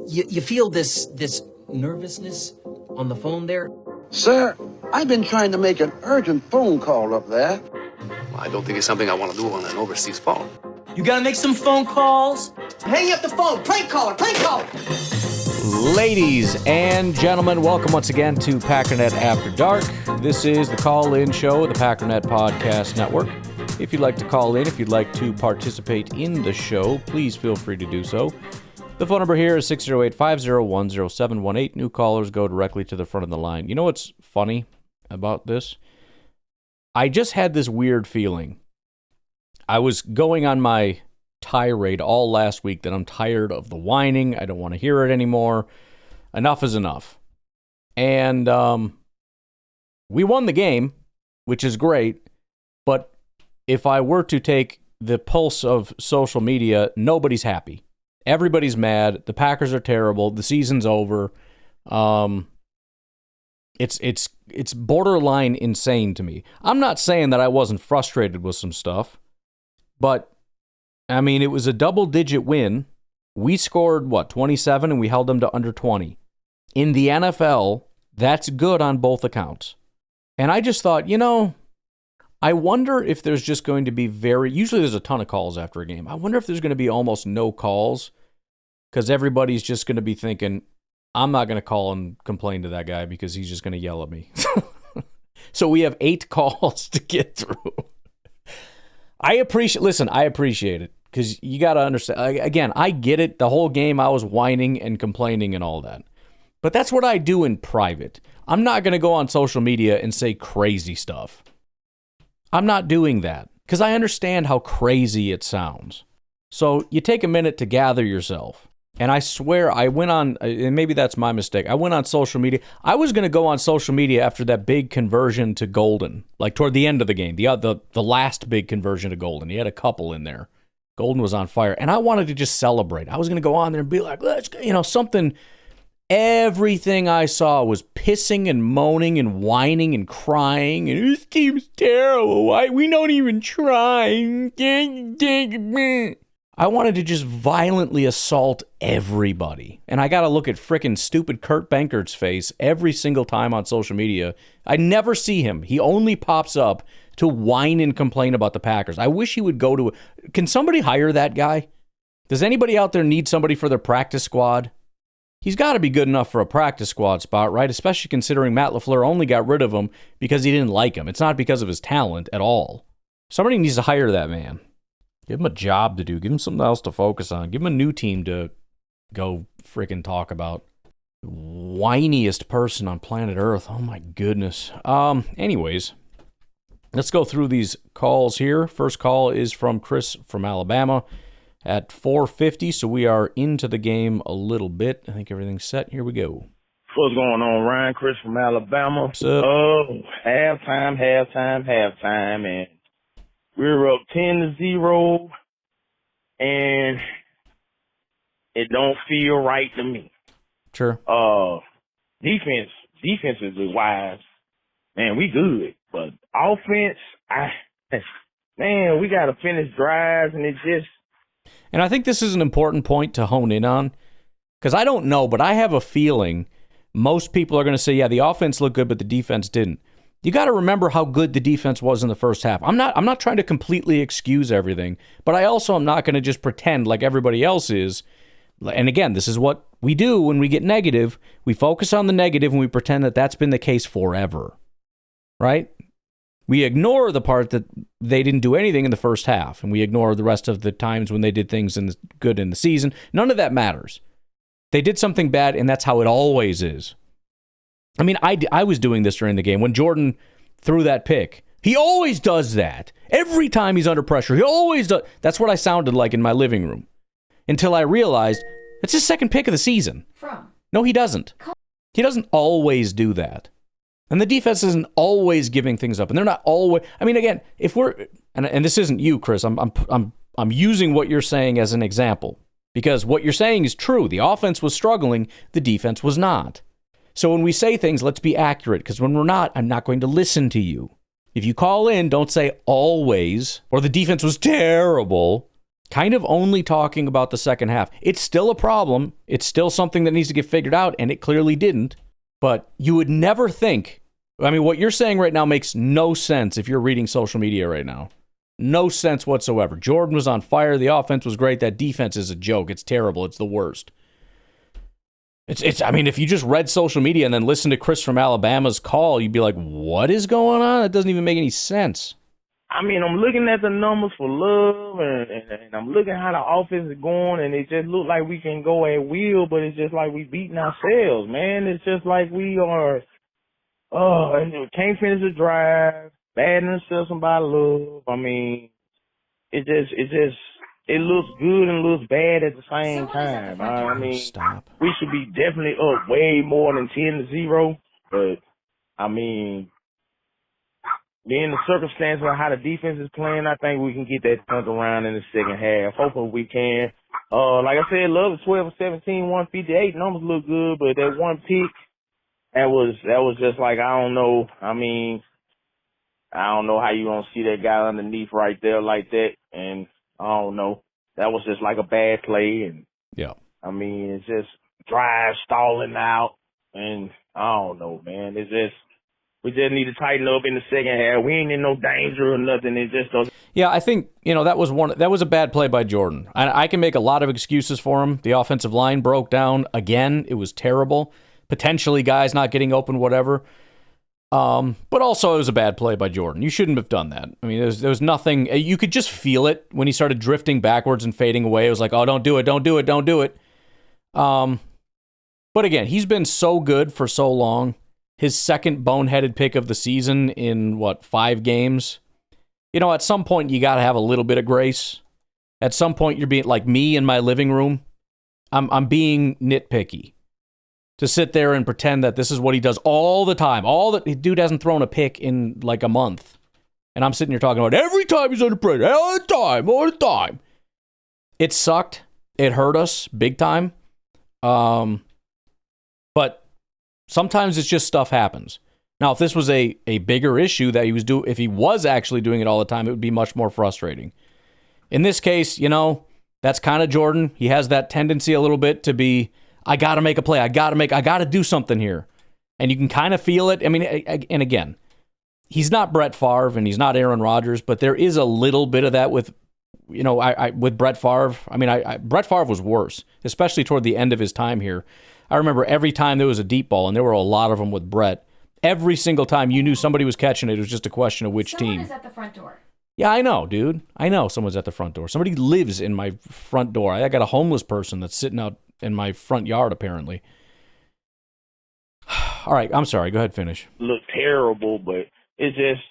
You feel this nervousness on the phone there? Sir, I've been trying to make an urgent phone call up there. Well, I don't think it's something I want to do on an overseas phone. You gotta make some phone calls. Hang up the phone. Prank caller. Ladies and gentlemen, welcome once again to Packernet After Dark. This is the call-in show of the Packernet Podcast Network. If you'd like to call in, if you'd like to participate in the show, please feel free to do so. The phone number here is 608-501-0718. New callers go directly to the front of the line. You know what's funny about this? I just had this weird feeling. I was going on my tirade all last week that I'm tired of the whining. I don't want to hear it anymore. Enough is enough. And we won the game, which is great. But if I were to take the pulse of social media, nobody's happy. Everybody's mad. The Packers are terrible. The season's over. It's borderline insane to me. I'm not saying that I wasn't frustrated with some stuff, but I mean, it was a double-digit win. We scored, 27, and we held them to under 20. In the NFL, that's good on both accounts. And I just thought, I wonder if there's just going to be usually there's a ton of calls after a game. I wonder if there's going to be almost no calls because everybody's just going to be thinking, I'm not going to call and complain to that guy because he's just going to yell at me. So we have 8 calls to get through. I appreciate it because you got to understand. Again, I get it. The whole game I was whining and complaining and all that. But that's what I do in private. I'm not going to go on social media and say crazy stuff. I'm not doing that because I understand how crazy it sounds. So you take a minute to gather yourself. And I swear I went on, and maybe that's my mistake, I went on social media. I was going to go on social media after that big conversion to Golden, like toward the end of the game, the last big conversion to Golden. He had a couple in there. Golden was on fire. And I wanted to just celebrate. I was going to go on there and be like, let's go, something. Everything I saw was pissing and moaning and whining and crying. And this team's terrible. Why? We don't even try. I wanted to just violently assault everybody. And I got to look at frickin' stupid Kurt Bankert's face every single time on social media. I never see him. He only pops up to whine and complain about the Packers. I wish he would go to... Can somebody hire that guy? Does anybody out there need somebody for their practice squad? He's got to be good enough for a practice squad spot, right? Especially considering Matt LaFleur only got rid of him because he didn't like him. It's not because of his talent at all. Somebody needs to hire that man. Give him a job to do. Give him something else to focus on. Give him a new team to go freaking talk about. Whiniest person on planet Earth. Oh my goodness. Anyways, let's go through these calls here. First call is from Chris from Alabama at 4:50, so we are into the game a little bit. I think everything's set. Here we go. What's going on, Ryan? Chris from Alabama. What's up? Oh, halftime, and we're up 10-0, and it don't feel right to me. Sure. Defensively wise, man, we good, but offense, we got to finish drives, and it just. And I think this is an important point to hone in on, because I don't know, but I have a feeling most people are going to say, yeah, the offense looked good, but the defense didn't. You got to remember how good the defense was in the first half. I'm not trying to completely excuse everything, but I also am not going to just pretend like everybody else is. And again, this is what we do when we get negative. We focus on the negative and we pretend that that's been the case forever, right? We ignore the part that they didn't do anything in the first half, and we ignore the rest of the times when they did things good in the season. None of that matters. They did something bad, and that's how it always is. I mean, I was doing this during the game. When Jordan threw that pick, he always does that. Every time he's under pressure, he always does. That's what I sounded like in my living room. Until I realized, it's his second pick of the season. No, he doesn't. He doesn't always do that. And the defense isn't always giving things up. And they're not always... I mean, again, if we're... And this isn't you, Chris. I'm using what you're saying as an example. Because what you're saying is true. The offense was struggling. The defense was not. So when we say things, let's be accurate, because when we're not, I'm not going to listen to you. If you call in, don't say always, or the defense was terrible. kind of only talking about the second half. It's still a problem. It's still something that needs to get figured out, and it clearly didn't. But you would never think, I mean, what you're saying right now makes no sense if you're reading social media right now. No sense whatsoever. Jordan was on fire. The offense was great. That defense is a joke. It's terrible. It's the worst. I mean, if you just read social media and then listened to Chris from Alabama's call, you'd be like, what is going on? That doesn't even make any sense. I mean, I'm looking at the numbers for Love, and I'm looking at how the offense is going, and it just look like we can go at will, but it's just like we beating ourselves, man. It's just like we are, can't finish the drive, bad interception by Love. I mean, it looks good and looks bad at the same time. I mean, Stop. we should be definitely up way more than 10-0, but I mean, being the circumstance of how the defense is playing, I think we can get that turned around in the second half. Hopefully we can. Like I said, Love is 12 of 17, 158. Numbers look good, but that one pick, that was just like, I don't know. I mean, I don't know how you gonna see that guy underneath right there like that, and I don't know. That was just like a bad play, and yeah. I mean, it's just drive stalling out, and I don't know, man. We just need to tighten up in the second half. We ain't in no danger or nothing. It just doesn't. Yeah, I think, that was a bad play by Jordan. I can make a lot of excuses for him. The offensive line broke down again. It was terrible. Potentially guys not getting open, whatever. But also it was a bad play by Jordan. You shouldn't have done that. I mean, there was nothing. You could just feel it when he started drifting backwards and fading away. It was like, oh, don't do it, don't do it, don't do it. But again, he's been so good for so long. His second boneheaded pick of the season in, 5 games? At some point, you got to have a little bit of grace. At some point, you're being like me in my living room. I'm being nitpicky. To sit there and pretend that this is what he does all the time. Dude hasn't thrown a pick in like a month. And I'm sitting here talking about every time he's under pressure. All the time. It sucked. It hurt us big time. But sometimes it's just stuff happens. Now, if this was a bigger issue that if he was actually doing it all the time, it would be much more frustrating. In this case, that's kind of Jordan. He has that tendency a little bit to be, I got to make a play. I got to do something here. And you can kind of feel it. I mean, and again, he's not Brett Favre and he's not Aaron Rodgers, but there is a little bit of that with, with Brett Favre. I mean, Brett Favre was worse, especially toward the end of his time here. I remember every time there was a deep ball, and there were a lot of them with Brett, every single time you knew somebody was catching it, it was just a question of which team. Someone is at the front door. Yeah, I know, dude. I know someone's at the front door. Somebody lives in my front door. I got a homeless person that's sitting out in my front yard, apparently. All right, I'm sorry. Go ahead, finish. Look terrible, but it's just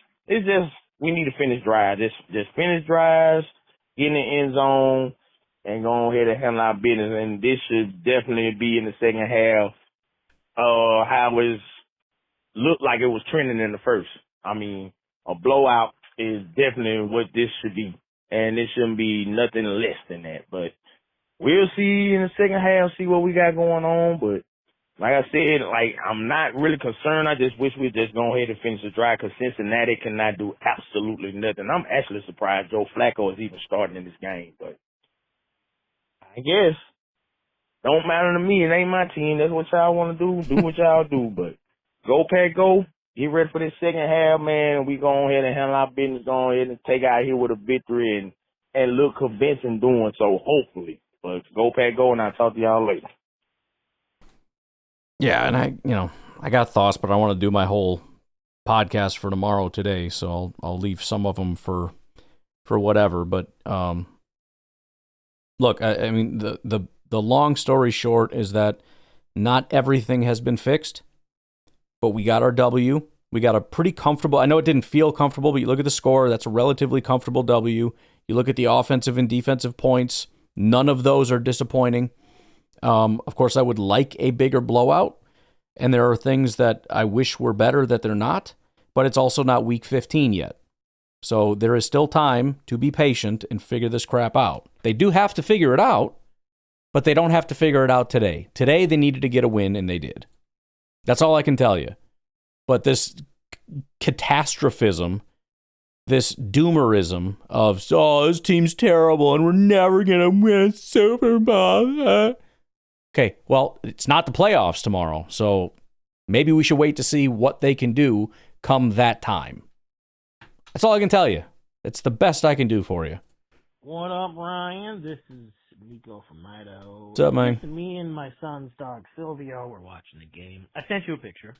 we need to finish drives. Just finish drives, get in the end zone, and go ahead and handle our business. And this should definitely be in the second half. How it looked like it was trending in the first. I mean, a blowout is definitely what this should be, and it shouldn't be nothing less than that. But we'll see in the second half, see what we got going on. But like I said, I'm not really concerned. I just wish we'd just go ahead and finish the drive because Cincinnati cannot do absolutely nothing. I'm actually surprised Joe Flacco is even starting in this game, but I guess don't matter to me. It ain't my team. That's what y'all want to do. Do what y'all do. But go Pack, go. Get ready for this second half, man. We go ahead and handle our business. Go ahead and take out here with a victory and look convincing doing so, hopefully. But go Pack, go, and I'll talk to y'all later. Yeah, and I got thoughts, but I want to do my whole podcast for tomorrow today, so I'll leave some of them for whatever. But look, I mean, the long story short is that not everything has been fixed, but we got our W. We got a pretty comfortable. I know it didn't feel comfortable, but you look at the score, that's a relatively comfortable W. You look at the offensive and defensive points, none of those are disappointing. Of course, I would like a bigger blowout, and there are things that I wish were better that they're not, but it's also not week 15 yet. So there is still time to be patient and figure this crap out. They do have to figure it out, but they don't have to figure it out today. Today, they needed to get a win, and they did. That's all I can tell you. But this catastrophism this doomerism of, oh, this team's terrible and we're never going to win a Super Bowl. Okay, well, it's not the playoffs tomorrow, so maybe we should wait to see what they can do come that time. That's all I can tell you. It's the best I can do for you. What up, Ryan? This is Nico from Idaho. What's up, man? Me and my son's dog, Silvio, were watching the game. I sent you a picture.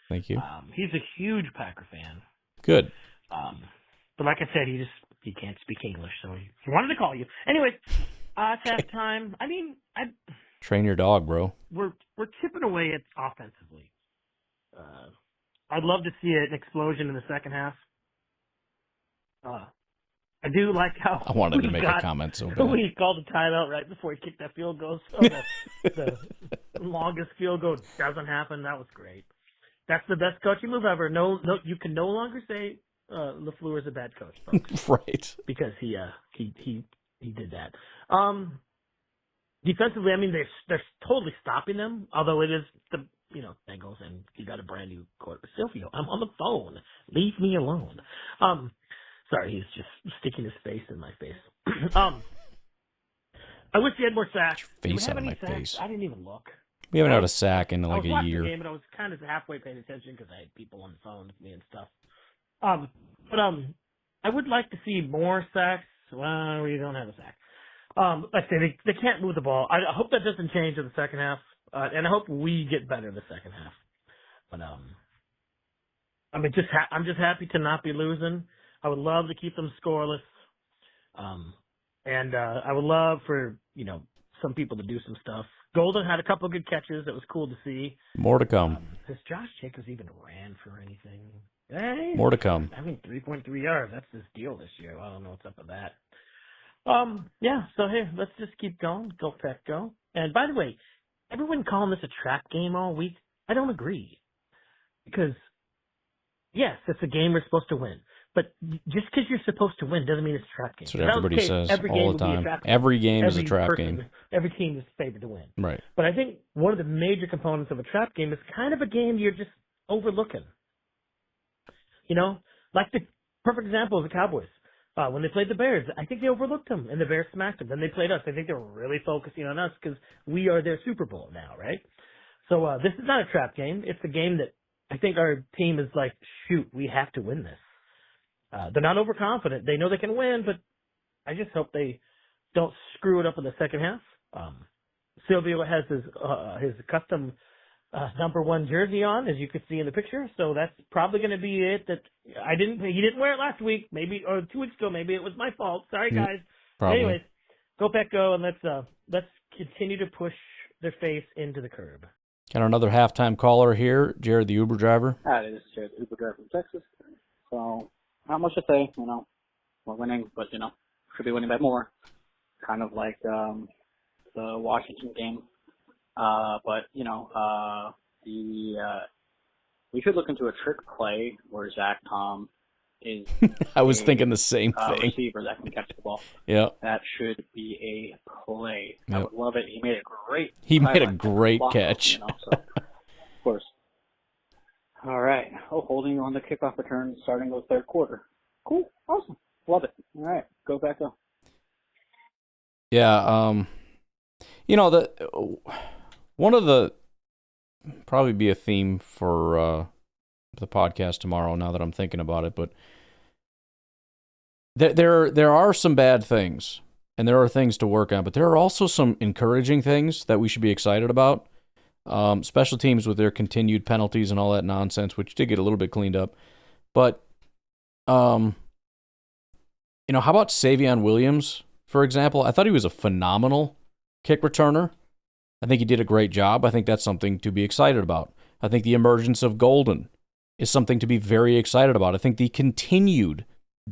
Thank you. He's a huge Packer fan. Good. But like I said, he can't speak English, so he wanted to call you. Anyways, it's halftime. I mean, Train your dog, bro. we're chipping away at offensively. I'd love to see an explosion in the second half. I do like how I wanted to make a comment so bad. we called the timeout right before he kicked that field goal, so the longest field goal doesn't happen. That was great. That's the best coaching move ever. No, you can no longer say LaFleur is a bad coach, folks. Right. Because he did that. Defensively, I mean, they're totally stopping them. Although it is the Bengals, and you got a brand new quarterback. Silvio, I'm on the phone. Leave me alone. Sorry, he's just sticking his face in my face. I wish he had more sacks. Face out of my face. I didn't even look. We haven't had a sack in like a year. I was watching the game, but I was kind of halfway paying attention because I had people on the phone with me and stuff. But I would like to see more sacks. Well, we don't have a sack. Like I say, they can't move the ball. I hope that doesn't change in the second half, and I hope we get better in the second half. But I'm just happy to not be losing. I would love to keep them scoreless, and I would love for some people to do some stuff. Golden had a couple of good catches. It was cool to see. More to come. Has Josh Jacobs even ran for anything? Hey, More to come. I mean, 3.3 yards. That's his deal this year. I don't know what's up with that. Yeah, so here, let's just keep going. Go Pack, go. And by the way, everyone calling this a trap game all week, I don't agree. Because, yes, it's a game we're supposed to win. But just because you're supposed to win doesn't mean it's a trap game. That's what everybody says all the time. Every game is a trap game. Every team is favored to win. Right. But I think one of the major components of a trap game is kind of a game you're just overlooking. Like the perfect example of the Cowboys. When they played the Bears, I think they overlooked them, and the Bears smacked them. Then they played us. I think they were really focusing on us because we are their Super Bowl now, right? So this is not a trap game. It's a game that I think our team is like, shoot, we have to win this. They're not overconfident. They know they can win, but I just hope they don't screw it up in the second half. Silvio has his custom number 1 jersey on, as you could see in the picture. So that's probably going to be it. He didn't wear it last week, or 2 weeks ago. Maybe it was my fault. Sorry, guys. Probably. Anyways, go Pack, go, and let's continue to push their face into the curb. Got another halftime caller here, Jared, the Uber driver. Hi, this is Jared, the Uber driver from Texas. So, not much to say. We're winning, but should be winning by more. Kind of like the Washington game. But we should look into a trick play where Zach Tom is. I was thinking the same thing. Receiver that can catch the ball. Yeah. That should be a play. Yep. I would love it. He made a great. catch. So, of course. All right. Holding on the kickoff return starting the third quarter. Cool. Awesome. Love it. All right. Go back up. Yeah. One of the probably be a theme for the podcast tomorrow. Now that I'm thinking about it, but there are some bad things, and there are things to work on, but there are also some encouraging things that we should be excited about. Special teams with their continued penalties and all that nonsense, which did get a little bit cleaned up, but how about Savion Williams, for example? I thought he was a phenomenal kick returner. I think he did a great job. I think that's something to be excited about. I think the emergence of Golden is something to be very excited about. I think the continued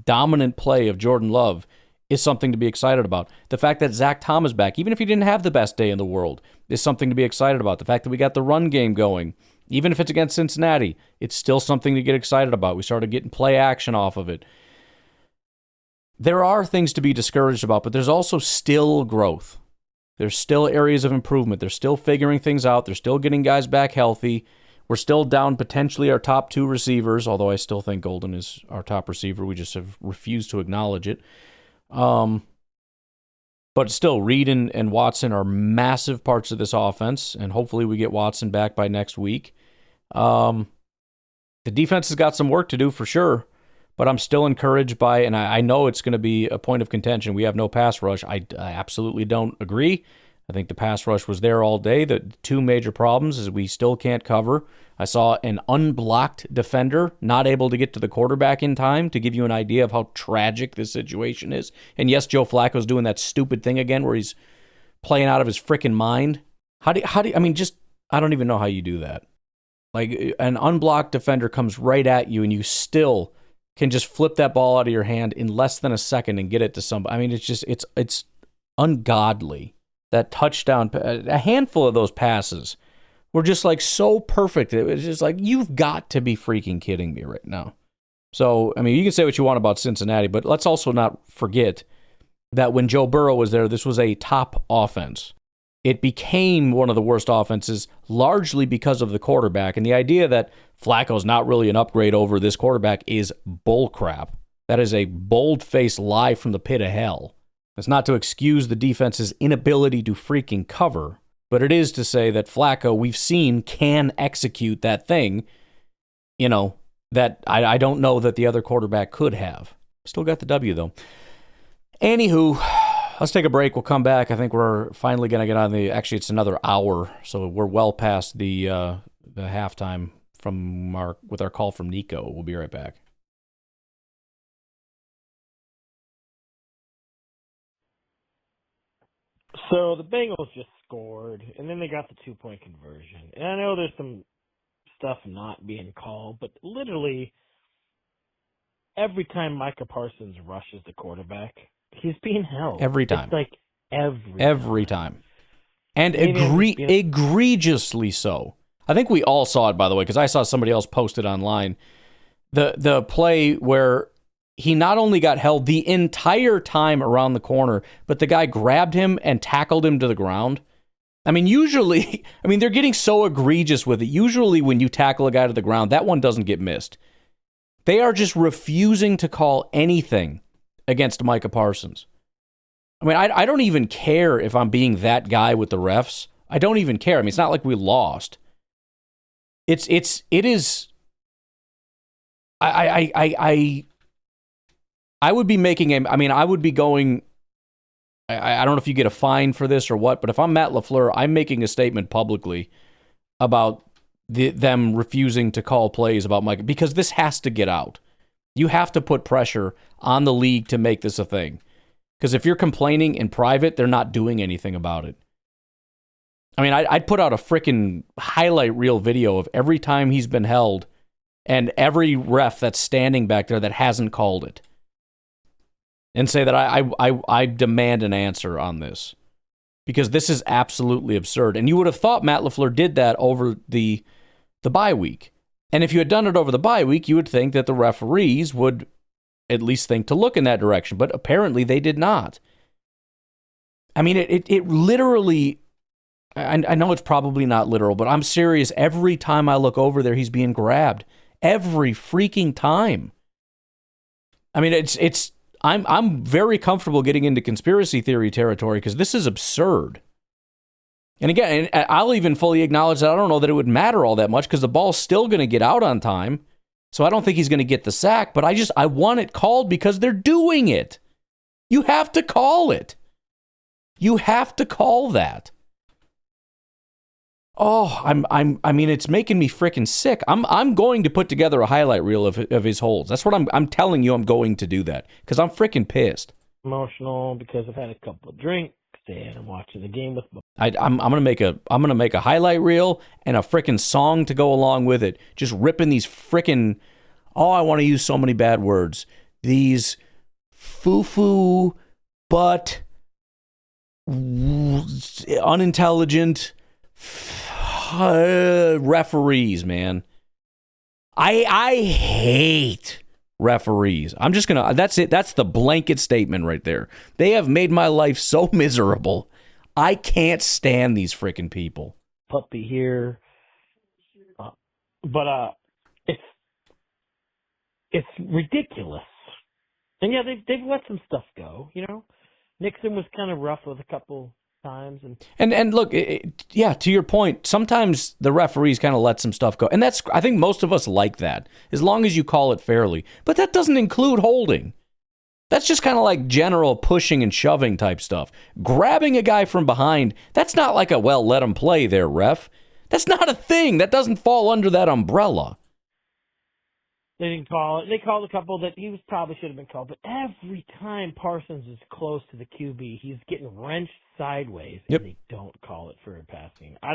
dominant play of Jordan Love is something to be excited about. The fact that Zach Tom is back, even if he didn't have the best day in the world, is something to be excited about. The fact that we got the run game going, even if it's against Cincinnati, it's still something to get excited about. We started getting play action off of it. There are things to be discouraged about, but there's also still growth. There's still areas of improvement. They're still figuring things out. They're still getting guys back healthy. We're still down potentially our top 2 receivers, although I still think Golden is our top receiver. We just have refused to acknowledge it. But still, Reed and Watson are massive parts of this offense, and hopefully we get Watson back by next week. The defense has got some work to do for sure, but I'm still encouraged by, and I know it's going to be a point of contention. We have no pass rush. I absolutely don't agree. I think the pass rush was there all day. The 2 major problems is we still can't cover. I saw an unblocked defender not able to get to the quarterback in time, to give you an idea of how tragic this situation is. And yes, Joe Flacco's doing that stupid thing again where he's playing out of his freaking mind. I don't even know how you do that. Like, an unblocked defender comes right at you and you still can just flip that ball out of your hand in less than a second and get it to somebody. I mean, it's ungodly. That touchdown, a handful of those passes were just like so perfect. It was just like, you've got to be freaking kidding me right now. So, I mean, you can say what you want about Cincinnati, but let's also not forget that when Joe Burrow was there, this was a top offense. It became one of the worst offenses largely because of the quarterback. And the idea that Flacco's not really an upgrade over this quarterback is bullcrap. That is a bold-faced lie from the pit of hell. It's not to excuse the defense's inability to freaking cover, but it is to say that Flacco, we've seen, can execute that thing, that I don't know that the other quarterback could have. Still got the W, though. Anywho, let's take a break. We'll come back. I think we're finally going to get on actually, it's another hour, so we're well past the halftime with our call from Nico. We'll be right back. So the Bengals just scored, and then they got the 2-point conversion. And I know there's some stuff not being called, but literally every time Micah Parsons rushes the quarterback, he's being held. Every time. It's like every time. And egregiously so. I think we all saw it, by the way, because I saw somebody else post it online. The play where he not only got held the entire time around the corner, but the guy grabbed him and tackled him to the ground. I mean, usually, they're getting so egregious with it. Usually when you tackle a guy to the ground, that one doesn't get missed. They are just refusing to call anything against Micah Parsons. I mean, I don't even care if I'm being that guy with the refs. I don't even care. I mean, it's not like we lost. It is. I would be making I would be going. I don't know if you get a fine for this or what, but if I'm Matt LaFleur, I'm making a statement publicly about them refusing to call plays about Micah, because this has to get out. You have to put pressure on the league to make this a thing. Because if you're complaining in private, they're not doing anything about it. I mean, I'd put out a freaking highlight reel video of every time he's been held and every ref that's standing back there that hasn't called it. And say that I demand an answer on this. Because this is absolutely absurd. And you would have thought Matt LaFleur did that over the bye week. And if you had done it over the bye week, you would think that the referees would at least think to look in that direction. But apparently they did not. I mean, it literally... I know it's probably not literal, but I'm serious. Every time I look over there, he's being grabbed. Every freaking time. I mean, I'm very comfortable getting into conspiracy theory territory because this is absurd. And again, I'll even fully acknowledge that I don't know that it would matter all that much because the ball's still going to get out on time. So I don't think he's going to get the sack, but I want it called because they're doing it. You have to call it. You have to call that. Oh, I mean, it's making me freaking sick. I'm going to put together a highlight reel of his holds. That's what I'm telling you. I'm going to do that because I'm freaking pissed. Emotional because I've had a couple of drinks and I'm watching the game with. I'm gonna make a highlight reel and a freaking song to go along with it. Just ripping these freaking. Oh, I want to use so many bad words. These foo-foo, but unintelligent. Referees, man. I hate referees. I'm just gonna. That's it. That's the blanket statement right there. They have made my life so miserable. I can't stand these freaking people. Puppy here. But it's ridiculous. And yeah, they've let some stuff go. Nixon was kind of rough with a couple times, and look, yeah, to your point, sometimes the referees kind of let some stuff go, and I think most of us like that, as long as you call it fairly. But that doesn't include holding. That's just kind of like general pushing and shoving type stuff. Grabbing a guy from behind, that's not like let him play there, ref. That's not a thing. That doesn't fall under that umbrella. they didn't call it. They called a couple that he probably should have been called. But every time Parsons is close to the QB, he's getting wrenched sideways, and they don't call it for a passing. I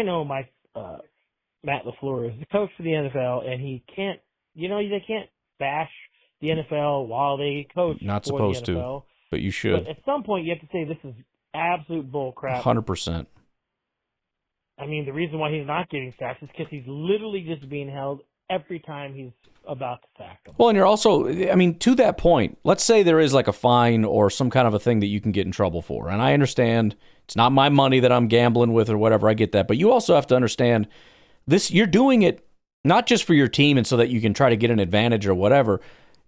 know Matt LaFleur is the coach for the NFL, and he can't. They can't bash the NFL while they coach. Not for supposed the NFL. to, but you should. But at some point, you have to say this is absolute bull crap. 100%. I mean, the reason why he's not getting sacked is because he's literally just being held every time he's about to sack him. Well, and you're also, to that point, let's say there is like a fine or some kind of a thing that you can get in trouble for. And I understand it's not my money that I'm gambling with or whatever. I get that. But you also have to understand this. You're doing it not just for your team and so that you can try to get an advantage or whatever.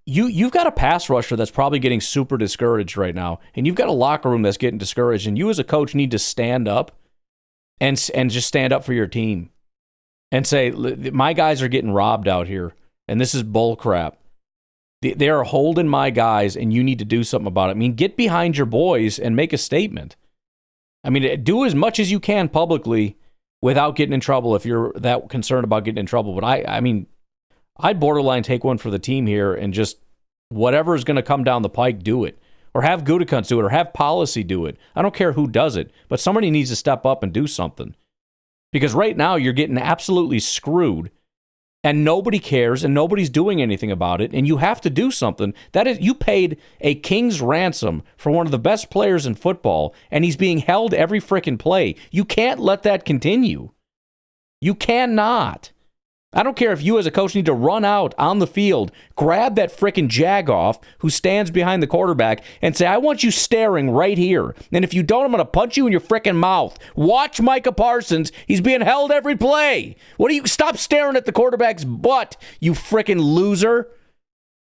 You've got a pass rusher that's probably getting super discouraged right now. And you've got a locker room that's getting discouraged. And you as a coach need to stand up and just stand up for your team and say, my guys are getting robbed out here, and this is bull crap. They are holding my guys, and you need to do something about it. I mean, get behind your boys and make a statement. I mean, do as much as you can publicly without getting in trouble if you're that concerned about getting in trouble. But I'd borderline take one for the team here and just whatever is going to come down the pike, do it. Or have Gutekunst do it, or have policy do it. I don't care who does it, but somebody needs to step up and do something. Because right now you're getting absolutely screwed, and nobody cares, and nobody's doing anything about it, and you have to do something. That is, you paid a king's ransom for one of the best players in football, and he's being held every frickin' play. You can't let that continue. You cannot. I don't care if you as a coach need to run out on the field, grab that frickin' jag-off who stands behind the quarterback and say, I want you staring right here. And if you don't, I'm going to punch you in your frickin' mouth. Watch Micah Parsons. He's being held every play. Stop staring at the quarterback's butt, you frickin' loser.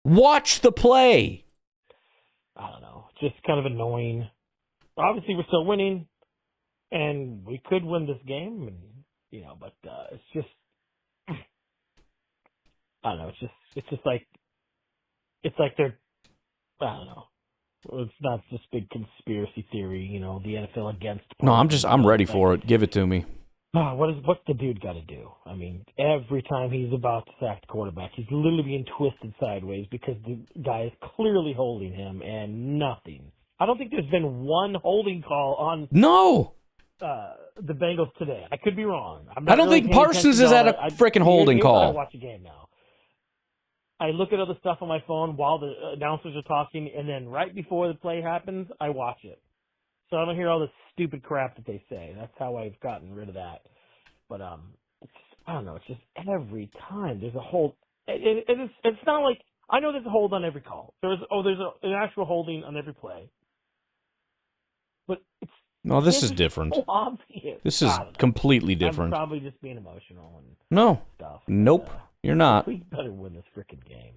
Watch the play. I don't know. Just kind of annoying. Obviously, we're still winning, and we could win this game, but it's just, I don't know. It's like they're, I don't know. It's not this big conspiracy theory, the NFL against. No, I'm ready for it. Give it to me. What's the dude got to do? I mean, every time he's about to sack the quarterback, he's literally being twisted sideways because the guy is clearly holding him and nothing. I don't think there's been one holding call on. No. The Bengals today. I could be wrong. I don't think Parsons is at a freaking holding call. I watch a game now. I look at other stuff on my phone while the announcers are talking, and then right before the play happens, I watch it. So I don't hear all this stupid crap that they say. That's how I've gotten rid of that. But I don't know. It's just every time there's a hold. It's not like I know there's a hold on every call. There's an actual holding on every play. But it's this is different. So obvious. This is completely different. I'm probably just being emotional and stuff. Nope. You're not. We better win this freaking game.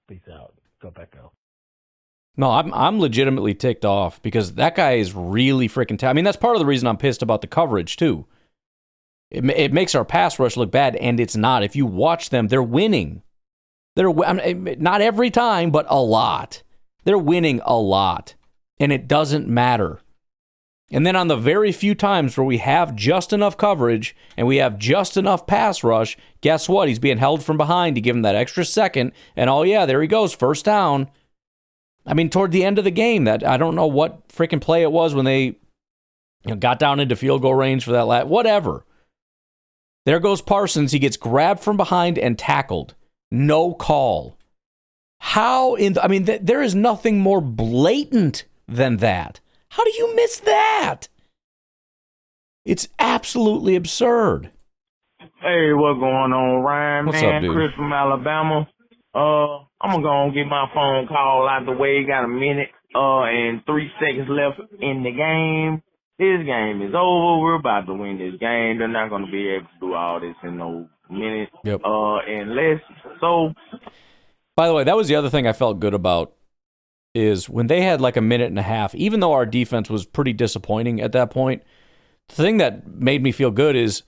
Peace out. Go Becco. No, I'm legitimately ticked off because that guy is really freaking I mean, that's part of the reason I'm pissed about the coverage, too. It makes our pass rush look bad, and it's not. If you watch them, they're winning. Not every time, but a lot. They're winning a lot, and it doesn't matter. And then on the very few times where we have just enough coverage and we have just enough pass rush, guess what? He's being held from behind to give him that extra second. And oh yeah, there he goes, first down. I mean, toward the end of the game, that I don't know what freaking play it was when they got down into field goal range for that whatever. There goes Parsons. He gets grabbed from behind and tackled. No call. There is nothing more blatant than that. How do you miss that? It's absolutely absurd. Hey, what's going on, Ryan? What's man? up, dude? Chris from Alabama. I'm gonna go and get my phone call out the way. Got a minute and 3 seconds left in the game. This game is over. We're about to win this game. They're not gonna be able to do all this in no minute Yep. and less. So, By the way, that was the other thing I felt good about is when they had like a minute and a half, even though our defense was pretty disappointing at that point, the thing that made me feel good is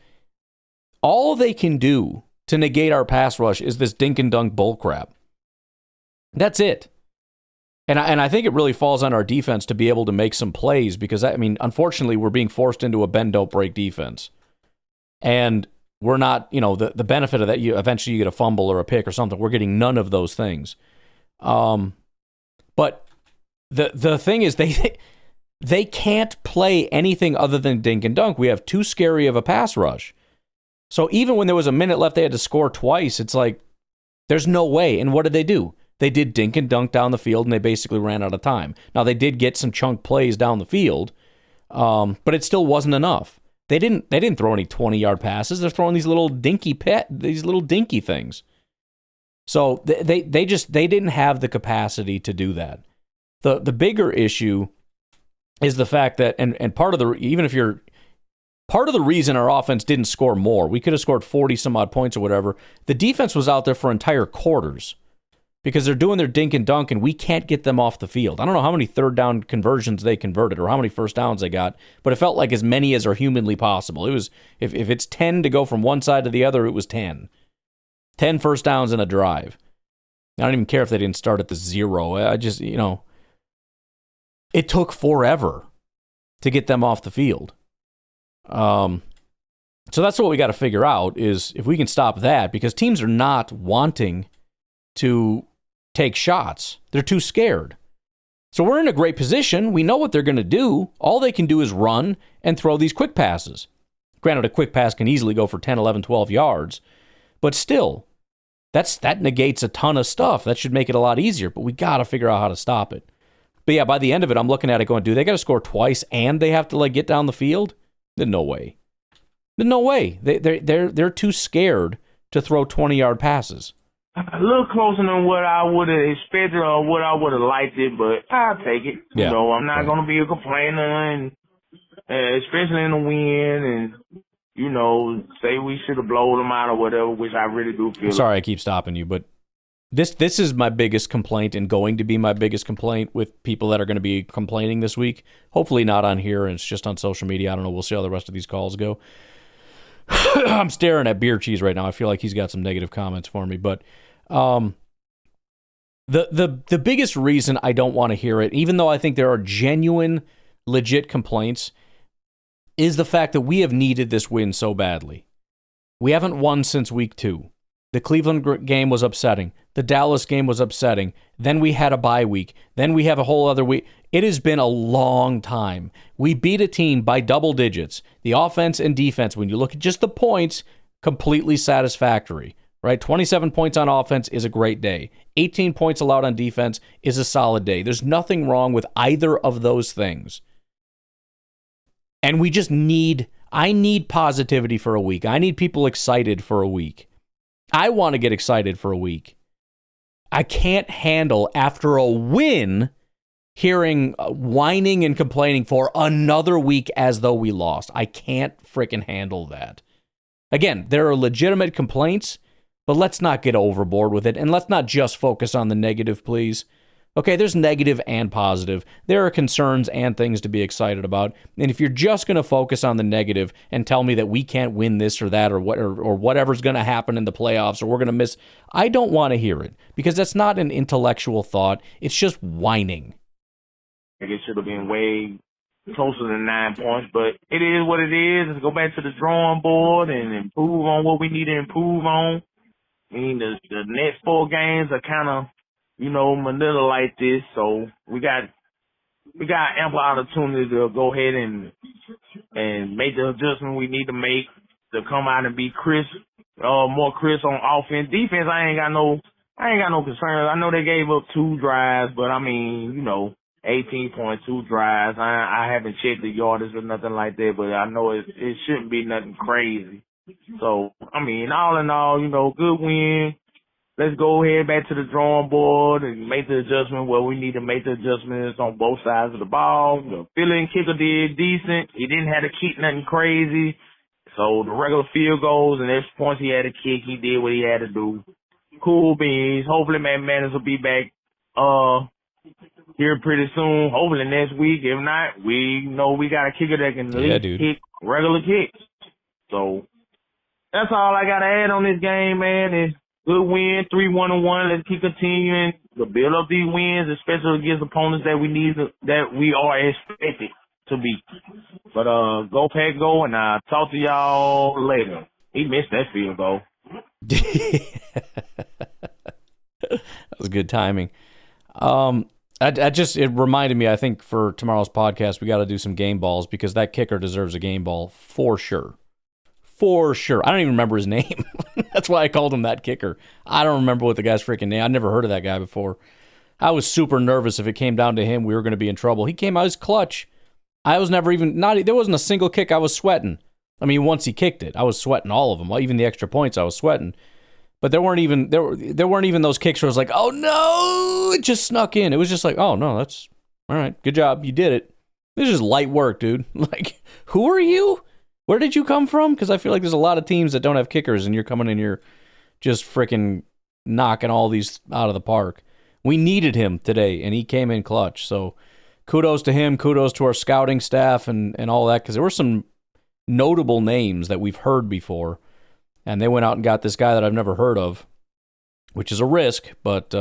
all they can do to negate our pass rush is this dink and dunk bull crap. That's it. And I think it really falls on our defense to be able to make some plays because, I mean, unfortunately, we're being forced into a bend, don't break defense. And we're not, the benefit of that, eventually you get a fumble or a pick or something. We're getting none of those things. But the thing is, they can't play anything other than dink and dunk. We have too scary of a pass rush. So even when there was a minute left, they had to score twice. It's like, there's no way. And what did they do? They did dink and dunk down the field, and they basically ran out of time. Now, they did get some chunk plays down the field, but it still wasn't enough. They didn't throw any 20-yard passes. They're throwing these little dinky things. So they didn't have the capacity to do that. The bigger issue is the fact that, and part of the reason our offense didn't score more, we could have scored 40 some odd points or whatever. The defense was out there for entire quarters because they're doing their dink and dunk, and we can't get them off the field. I don't know how many third down conversions they converted or how many first downs they got, but it felt like as many as are humanly possible. It was if it's 10 to go from one side to the other, it was 10. 10 first downs in a drive. I don't even care if they didn't start at the 0. I just, it took forever to get them off the field. So that's what we got to figure out is if we can stop that, because teams are not wanting to take shots. They're too scared. So we're in a great position. We know what they're going to do. All they can do is run and throw these quick passes. Granted, a quick pass can easily go for 10, 11, 12 yards, but still, that negates a ton of stuff. That should make it a lot easier, but we got to figure out how to stop it. But yeah, by the end of it, I'm looking at it going, dude, they got to score twice and they have to get down the field? There's no way. There's no way. They're too scared to throw 20-yard passes. A little closer than what I would have expected or what I would have liked it, but I'll take it. Yeah, I'm not going to be a complainer, and especially in the win, and, say we should have blown them out or whatever, which I really do feel. Sorry, I keep stopping you, but this is my biggest complaint and going to be my biggest complaint with people that are going to be complaining this week. Hopefully not on here, and it's just on social media. I don't know. We'll see how the rest of these calls go. I'm staring at Beer Cheese right now. I feel like he's got some negative comments for me, but the biggest reason I don't want to hear it, even though I think there are genuine, legit complaints, is the fact that we have needed this win so badly. We haven't won since week 2. The Cleveland game was upsetting. The Dallas game was upsetting. Then we had a bye week. Then we have a whole other week. It has been a long time. We beat a team by double digits. The offense and defense, when you look at just the points, completely satisfactory, right? 27 points on offense is a great day. 18 points allowed on defense is a solid day. There's nothing wrong with either of those things. And we just I need positivity for a week. I need people excited for a week. I want to get excited for a week. I can't handle, after a win, hearing whining and complaining for another week as though we lost. I can't freaking handle that. Again, there are legitimate complaints, but let's not get overboard with it, and let's not just focus on the negative, please. Okay, there's negative and positive. There are concerns and things to be excited about. And if you're just going to focus on the negative and tell me that we can't win this or that or whatever's going to happen in the playoffs or we're going to miss, I don't want to hear it because that's not an intellectual thought. It's just whining. It should have been way closer than 9 points, but it is what it is. Let's go back to the drawing board and improve on what we need to improve on. I mean, the next 4 games are kind of, manila like this, so we got ample opportunity to go ahead and make the adjustment we need to make to come out and be more crisp on offense. Defense, I ain't got no concerns. I know they gave up 2 drives, but 18.2 drives. I haven't checked the yardage or nothing like that, but I know it shouldn't be nothing crazy. So, all in all, good win. Let's go ahead back to the drawing board and make the adjustment where we need to make the adjustments on both sides of the ball. The fill-in kicker did decent. He didn't have to kick nothing crazy. So the regular field goals and extra points he had to kick, he did what he had to do. Cool beans. Hopefully, Matt Manners will be back here pretty soon. Hopefully next week. If not, we know we got a kicker that can at least kick regular kicks. So that's all I got to add on this game, man. Is good win, 3-1-1. Let's keep continuing to build up these wins, especially against opponents that we need that we are expected to beat. But go Pack, go, and I'll talk to y'all later. He missed that field goal. That was good timing. It reminded me, I think for tomorrow's podcast, we got to do some game balls because that kicker deserves a game ball for sure. For sure. I don't even remember his name. That's why I called him that kicker. I don't remember what the guy's freaking name. I'd never heard of that guy before. I was super nervous if it came down to him, we were going to be in trouble. He came out as clutch. I was never even, there wasn't a single kick I was sweating. I mean, once he kicked it, I was sweating all of them. Even the extra points I was sweating. But there weren't even those kicks where I was like, oh no, it just snuck in. It was just like, oh no, that's all right. Good job. You did it. This is just light work, dude. Like, who are you? Where did you come from? Because I feel like there's a lot of teams that don't have kickers and you're coming in here just freaking knocking all these out of the park. We needed him today and he came in clutch. So kudos to him. Kudos to our scouting staff and all that, because there were some notable names that we've heard before. And they went out and got this guy that I've never heard of, which is a risk, but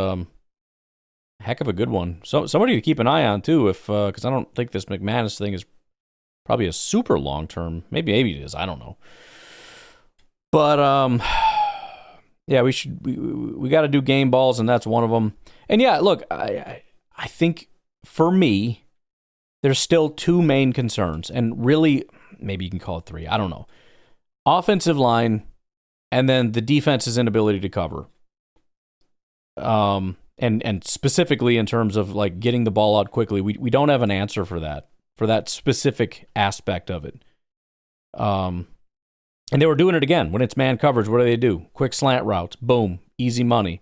heck of a good one. So somebody to keep an eye on too, because I don't think this McManus thing is probably a super long term. Maybe it is. I don't know. But yeah, we got to do game balls, and that's one of them. And yeah, look, I think for me, there's still two main concerns, and really, maybe you can call it three. I don't know. Offensive line. And then the defense's inability to cover. And specifically in terms of like getting the ball out quickly, we don't have an answer for that specific aspect of it. And they were doing it again. When it's man coverage, what do? Quick slant routes, boom, easy money.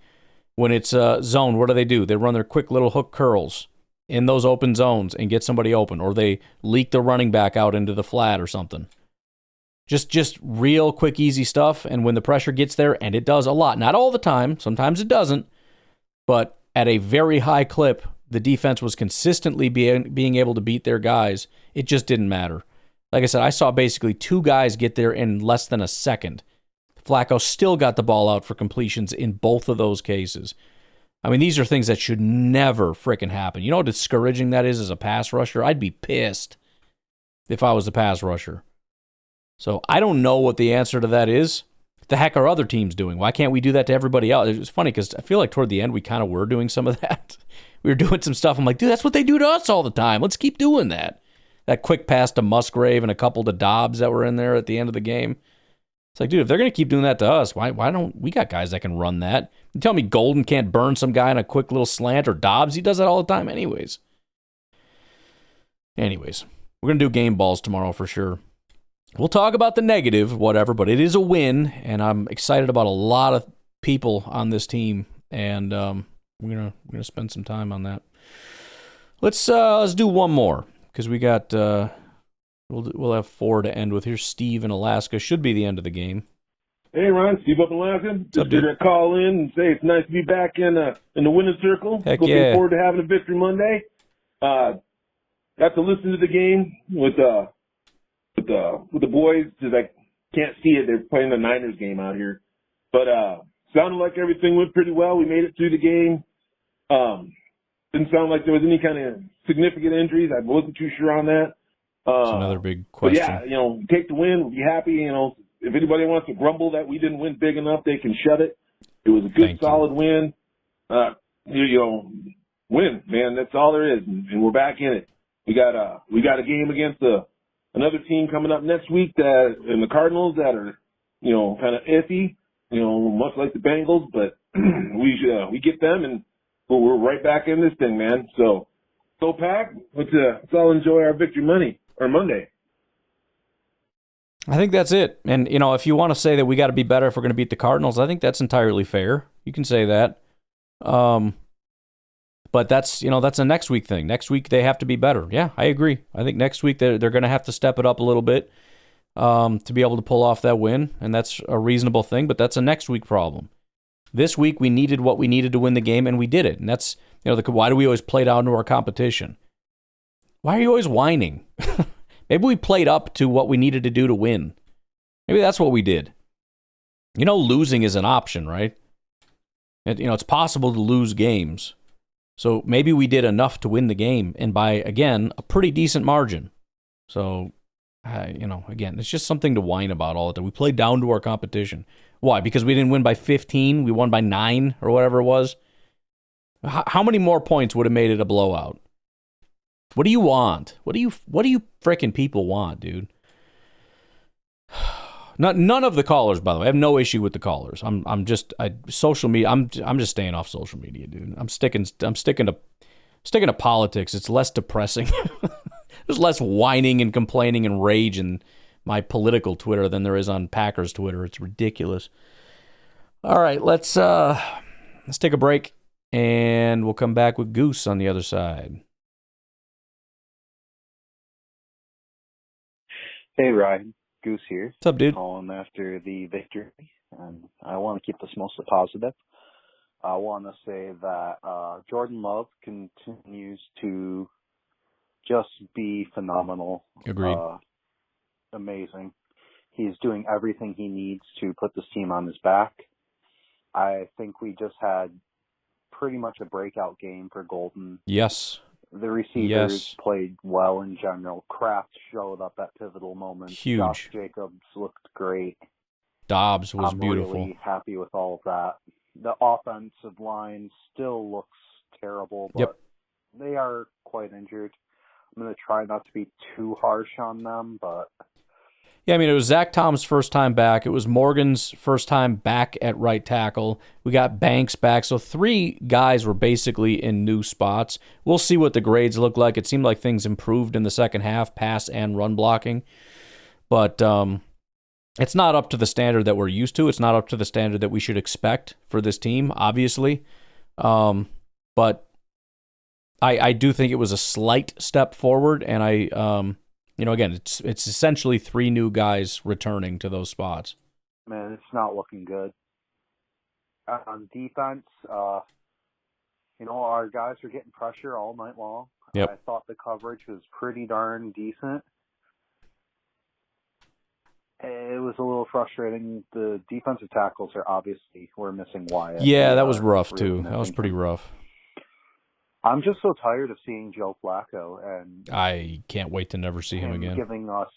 When it's zone, what do? They run their quick little hook curls in those open zones and get somebody open, or they leak the running back out into the flat or something. Just real quick, easy stuff. And when the pressure gets there, and it does a lot, not all the time, sometimes it doesn't, but at a very high clip, the defense was consistently being able to beat their guys. It just didn't matter. Like I said, I saw basically two guys get there in less than a second. Flacco still got the ball out for completions in both of those cases. I mean, these are things that should never frickin' happen. You know how discouraging that is as a pass rusher? I'd be pissed if I was the pass rusher. So I don't know what the answer to that is. What the heck are other teams doing? Why can't we do that to everybody else? It was funny because I feel like toward the end we kind of were doing some of that. We were doing some stuff. I'm like, dude, that's what they do to us all the time. Let's keep doing that. That quick pass to Musgrave and a couple to Dobbs that were in there at the end of the game. It's like, dude, if they're going to keep doing that to us, why don't we got guys that can run that? You tell me Golden can't burn some guy in a quick little slant, or Dobbs, he does that all the time anyways. We're going to do game balls tomorrow for sure. We'll talk about the negative, whatever, but it is a win, and I'm excited about a lot of people on this team, and we're gonna spend some time on that. Let's do one more because we got we'll have 4 to end with. Here's Steve in Alaska. Should be the end of the game. Hey Ron, Steve up in Alaska. Just here to call in and say it's nice to be back in the winning circle. Heck Looking yeah. forward to having a victory Monday. Got to listen to the game with the boys, because I can't see it. They're playing the Niners game out here. But sounded like everything went pretty well. We made it through the game. Didn't sound like there was any kind of significant injuries. I wasn't too sure on that. That's another big question. But yeah, take the win. We'll be happy. If anybody wants to grumble that we didn't win big enough, they can shut it. It was a good, solid win. Win, man. That's all there is, and we're back in it. We got a game against another team coming up next week and the Cardinals that are, kind of iffy, much like the Bengals, but we get them and we're right back in this thing, man. So go Pack. Let's all enjoy our victory Monday. I think that's it. And, if you want to say that we got to be better if we're going to beat the Cardinals, I think that's entirely fair. You can say that. But that's a next week thing. Next week they have to be better. Yeah, I agree. I think next week they're going to have to step it up a little bit. to be able to pull off that win, and that's a reasonable thing, but that's a next week problem. This week, we needed what we needed to win the game, and we did it. And that's, why do we always play down to our competition? Why are you always whining? Maybe we played up to what we needed to do to win. Maybe that's what we did. Losing is an option, right? It's possible to lose games. So maybe we did enough to win the game, and by, again, a pretty decent margin. So, again, it's just something to whine about all the time. We played down to our competition. Why? Because we didn't win by 15? We won by 9 or whatever it was? How many more points would have made it a blowout? What do you want? What do you frickin' people want, dude? None of the callers, by the way. I have no issue with the callers. Social media. I'm just staying off social media, dude. I'm sticking to politics. It's less depressing. There's less whining and complaining and rage in my political Twitter than there is on Packers Twitter. It's ridiculous. All right, let's take a break, and we'll come back with Goose on the other side. Hey, Ryan. Goose here. What's up, dude? Calling after the victory, and I want to keep this mostly positive. I want to say that Jordan Love continues to just be phenomenal. Agreed. Amazing. He's doing everything he needs to put this team on his back. I think we just had pretty much a breakout game for Golden. Yes. The receivers played well in general. Kraft showed up at pivotal moments. Huge. Josh Jacobs looked great. Dobbs was beautiful. I'm really happy with all of that. The offensive line still looks terrible, but they are quite injured. I'm going to try not to be too harsh on them, but... Yeah, it was Zach Tom's first time back. It was Morgan's first time back at right tackle. We got Banks back. So 3 guys were basically in new spots. We'll see what the grades look like. It seemed like things improved in the second half, pass and run blocking. But it's not up to the standard that we're used to. It's not up to the standard that we should expect for this team, obviously. But I do think it was a slight step forward, and again, it's essentially 3 new guys returning to those spots. Man, it's not looking good. On defense, our guys are getting pressure all night long. Yep. I thought the coverage was pretty darn decent. It was a little frustrating. The defensive tackles we're missing Wyatt. Yeah, that was rough, too. That was pretty rough. I'm just so tired of seeing Joe Flacco, and I can't wait to never see him again. Giving us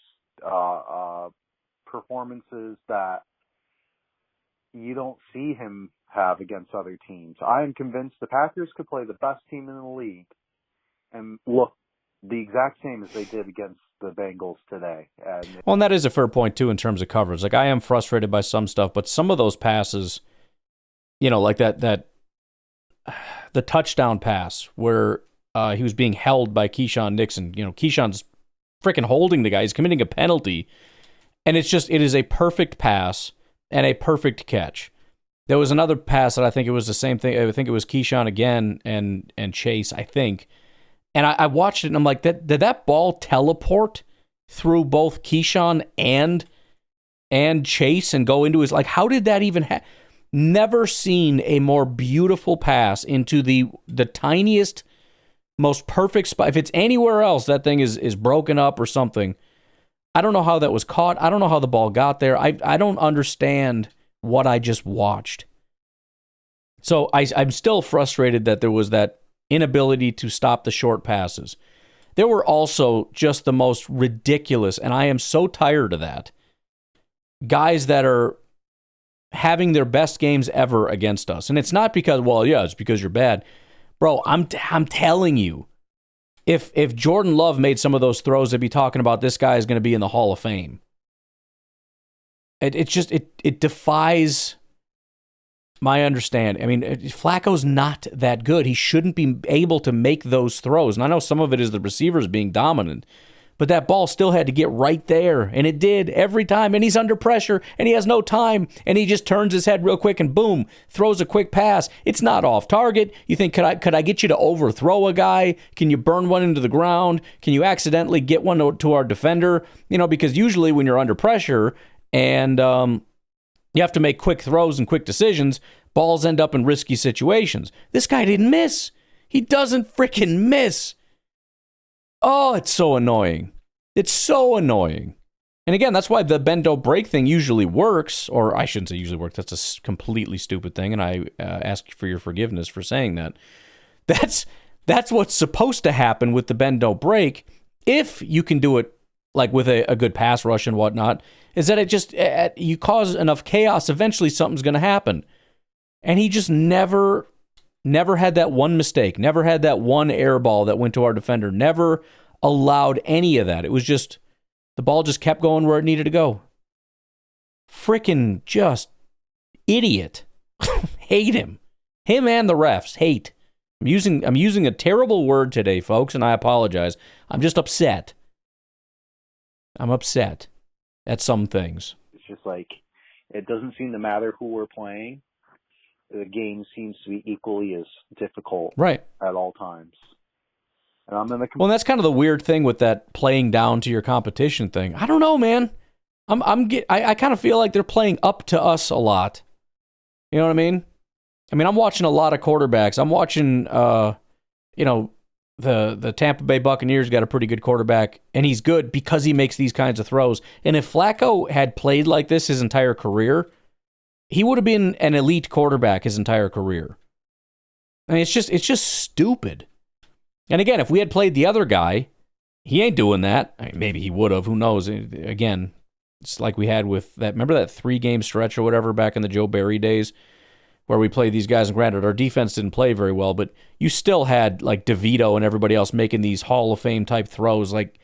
performances that you don't see him have against other teams. I am convinced the Packers could play the best team in the league and look the exact same as they did against the Bengals today. And that is a fair point, too, in terms of coverage. Like, I am frustrated by some stuff, but some of those passes, like that the touchdown pass where he was being held by Keyshawn Nixon. Keyshawn's freaking holding the guy. He's committing a penalty. And it is a perfect pass and a perfect catch. There was another pass that I think it was the same thing. I think it was Keyshawn again and Chase, I think. And I watched it, and I'm like, did that ball teleport through both Keyshawn and Chase and go into his... Like, how did that even happen? Never seen a more beautiful pass into the tiniest, most perfect spot. If it's anywhere else, that thing is broken up or something. I don't know how that was caught. I don't know how the ball got there. I don't understand what I just watched. So I'm still frustrated that there was that inability to stop the short passes. There were also just the most ridiculous, and I am so tired of that, guys that are having their best games ever against us. And it's not because, it's because you're bad. Bro, I'm telling you, if Jordan Love made some of those throws, they'd be talking about this guy is going to be in the Hall of Fame. It defies my understanding. Flacco's not that good. He shouldn't be able to make those throws. And I know some of it is the receivers being dominant, But that ball still had to get right there, and it did every time. And he's under pressure, and he has no time, and he just turns his head real quick and boom, throws a quick pass. It's not off target. You think, could I get you to overthrow a guy? Can you burn one into the ground? Can you accidentally get one to our defender? Because usually when you're under pressure and you have to make quick throws and quick decisions, balls end up in risky situations. This guy didn't miss. He doesn't freaking miss. Oh, it's so annoying. It's so annoying. And again, that's why the bend don't break thing usually works, or I shouldn't say usually works. That's a completely stupid thing, and I ask for your forgiveness for saying that. That's what's supposed to happen with the bend don't break, if you can do it like with a good pass rush and whatnot, is that it just, you cause enough chaos, eventually something's going to happen. And he just never had that one mistake, never had that one air ball that went to our defender, never allowed any of that. It was just, the ball just kept going where it needed to go. Frickin' just idiot. Hate him. Him and the refs. Hate. I'm using a terrible word today, folks, and I apologize. I'm just upset. I'm upset at some things. It's just like, it doesn't seem to matter who we're playing. The game seems to be equally as difficult right at all times. And I'm well, and that's kind of the weird thing with that playing down to your competition thing. I don't know, man. I kind of feel like they're playing up to us a lot. You know what I mean? I'm watching a lot of quarterbacks. I'm watching, the Tampa Bay Buccaneers got a pretty good quarterback, and he's good because he makes these kinds of throws. And if Flacco had played like this his entire career, he would have been an elite quarterback his entire career. It's just stupid. And again, if we had played the other guy, he ain't doing that. Maybe he would have. Who knows? Again, it's like we had with that. Remember that 3-game stretch or whatever back in the Joe Barry days where we played these guys, and granted, our defense didn't play very well, but you still had like DeVito and everybody else making these Hall of Fame type throws. Like,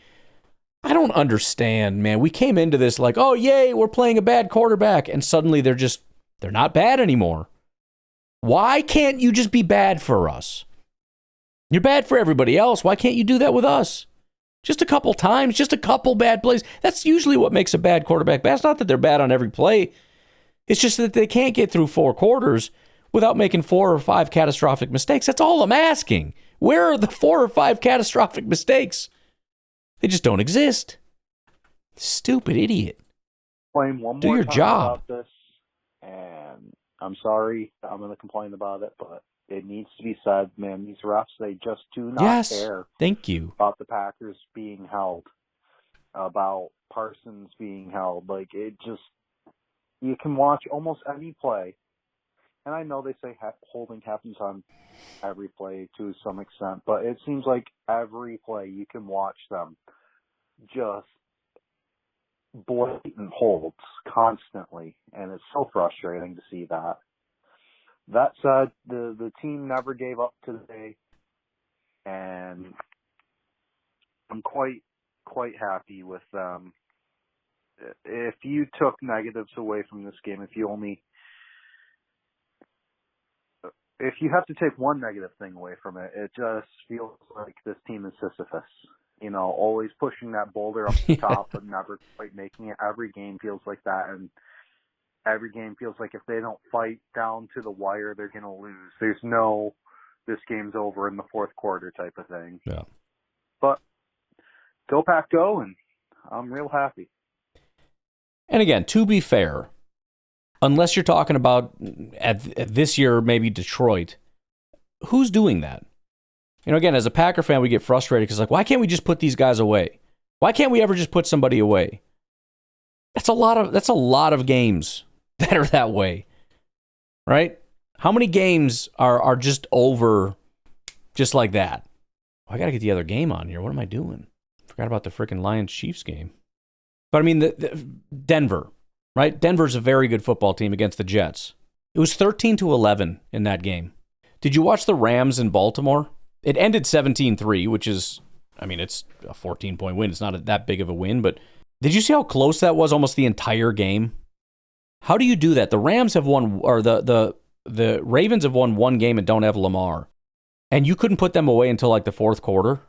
I don't understand, man. We came into this like, oh, yay, we're playing a bad quarterback, and suddenly they're not bad anymore. Why can't you just be bad for us? You're bad for everybody else. Why can't you do that with us? Just a couple times, just a couple bad plays. That's usually what makes a bad quarterback bad. It's not that they're bad on every play. It's just that they can't get through 4 quarters without making 4 or 5 catastrophic mistakes. That's all I'm asking. Where are the 4 or 5 catastrophic mistakes? They just don't exist. Stupid idiot. Blame one Do more your time job. about this, and I'm sorry I'm going to complain about it, but it needs to be said, man, these refs, they just do not care. Thank you. About the Packers being held, about Parsons being held. Like, it just, you can watch almost any play, and I know they say holding happens on every play to some extent, but it seems like every play you can watch them just blatant holds constantly, and it's so frustrating to see that. That said, the team never gave up today, and I'm quite happy with them. If you took negatives away from this game, if you have to take one negative thing away from it, it just feels like this team is Sisyphus. Always pushing that boulder up the top, but never quite making it. Every game feels like that, and every game feels like if they don't fight down to the wire, they're going to lose. There's no, this game's over in the 4th quarter type of thing. Yeah. But go Pack go, and I'm real happy. And again, to be fair, unless you're talking about at this year, maybe Detroit, who's doing that? Again, as a Packer fan, we get frustrated because why can't we just put these guys away? Why can't we ever just put somebody away? That's a lot of games that are that way, right? How many games are just over just like that? I got to get the other game on here. What am I doing? Forgot about the freaking Lions-Chiefs game. But the Denver, right? Denver's a very good football team against the Jets. It was 13-11 in that game. Did you watch the Rams in Baltimore? It ended 17-3, which is, it's a 14-point win. It's not that big of a win, but did you see how close that was almost the entire game? How do you do that? The Rams have won, or the Ravens have won one game and don't have Lamar. And you couldn't put them away until the 4th quarter?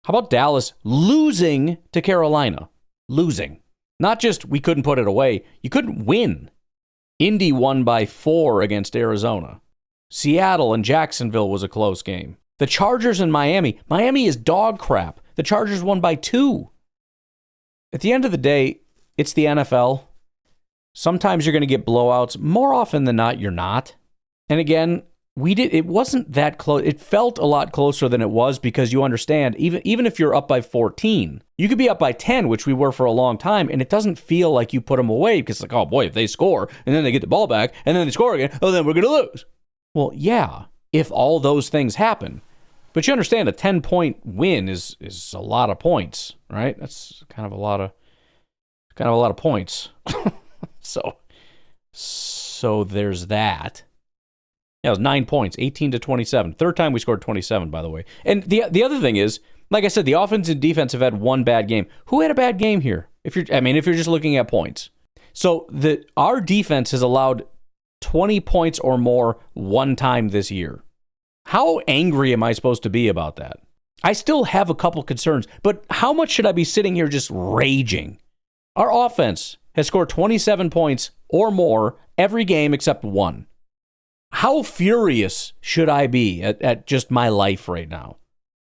How about Dallas losing to Carolina? Losing. Not just we couldn't put it away, you couldn't win. Indy won by 4 against Arizona. Seattle and Jacksonville was a close game. The Chargers and Miami. Miami is dog crap. The Chargers won by 2. At the end of the day, it's the NFL. Sometimes you're going to get blowouts. More often than not, you're not. And again, it wasn't that close. It felt a lot closer than it was because you understand, even if you're up by 14, you could be up by 10, which we were for a long time, and it doesn't feel like you put them away because it's like, oh boy, if they score, and then they get the ball back, and then they score again, oh, then we're going to lose. Well, yeah, if all those things happen. But you understand a 10-point win is a lot of points, right? That's kind of a lot of points. So there's that. Yeah, it was 9 points, 18-27. Third time we scored 27, by the way. And the other thing is, like I said, the offense and defense have had one bad game. Who had a bad game here? If you're just looking at points. So our defense has allowed 20 points or more one time this year. How angry am I supposed to be about that? I still have a couple concerns, but how much should I be sitting here just raging? Our offense has scored 27 points or more every game except one. How furious should I be at just my life right now?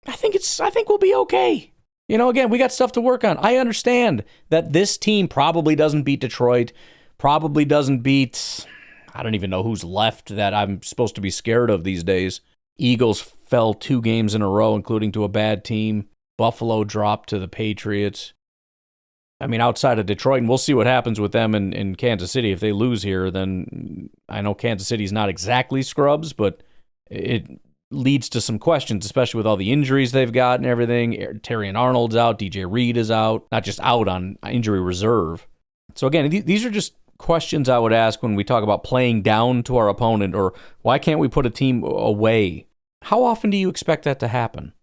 I think we'll be okay. Again, we got stuff to work on. I understand that this team probably doesn't beat Detroit, probably doesn't beat, I don't even know who's left that I'm supposed to be scared of these days. Eagles fell 2 games in a row, including to a bad team. Buffalo dropped to the Patriots. I mean, outside of Detroit, and we'll see what happens with them in Kansas City. If they lose here, then I know Kansas City's not exactly scrubs, but it leads to some questions, especially with all the injuries they've got and everything. Terry and Arnold's out. DJ Reed is out. Not just out on injury reserve. So again, these are just questions I would ask when we talk about playing down to our opponent, or why can't we put a team away? How often do you expect that to happen?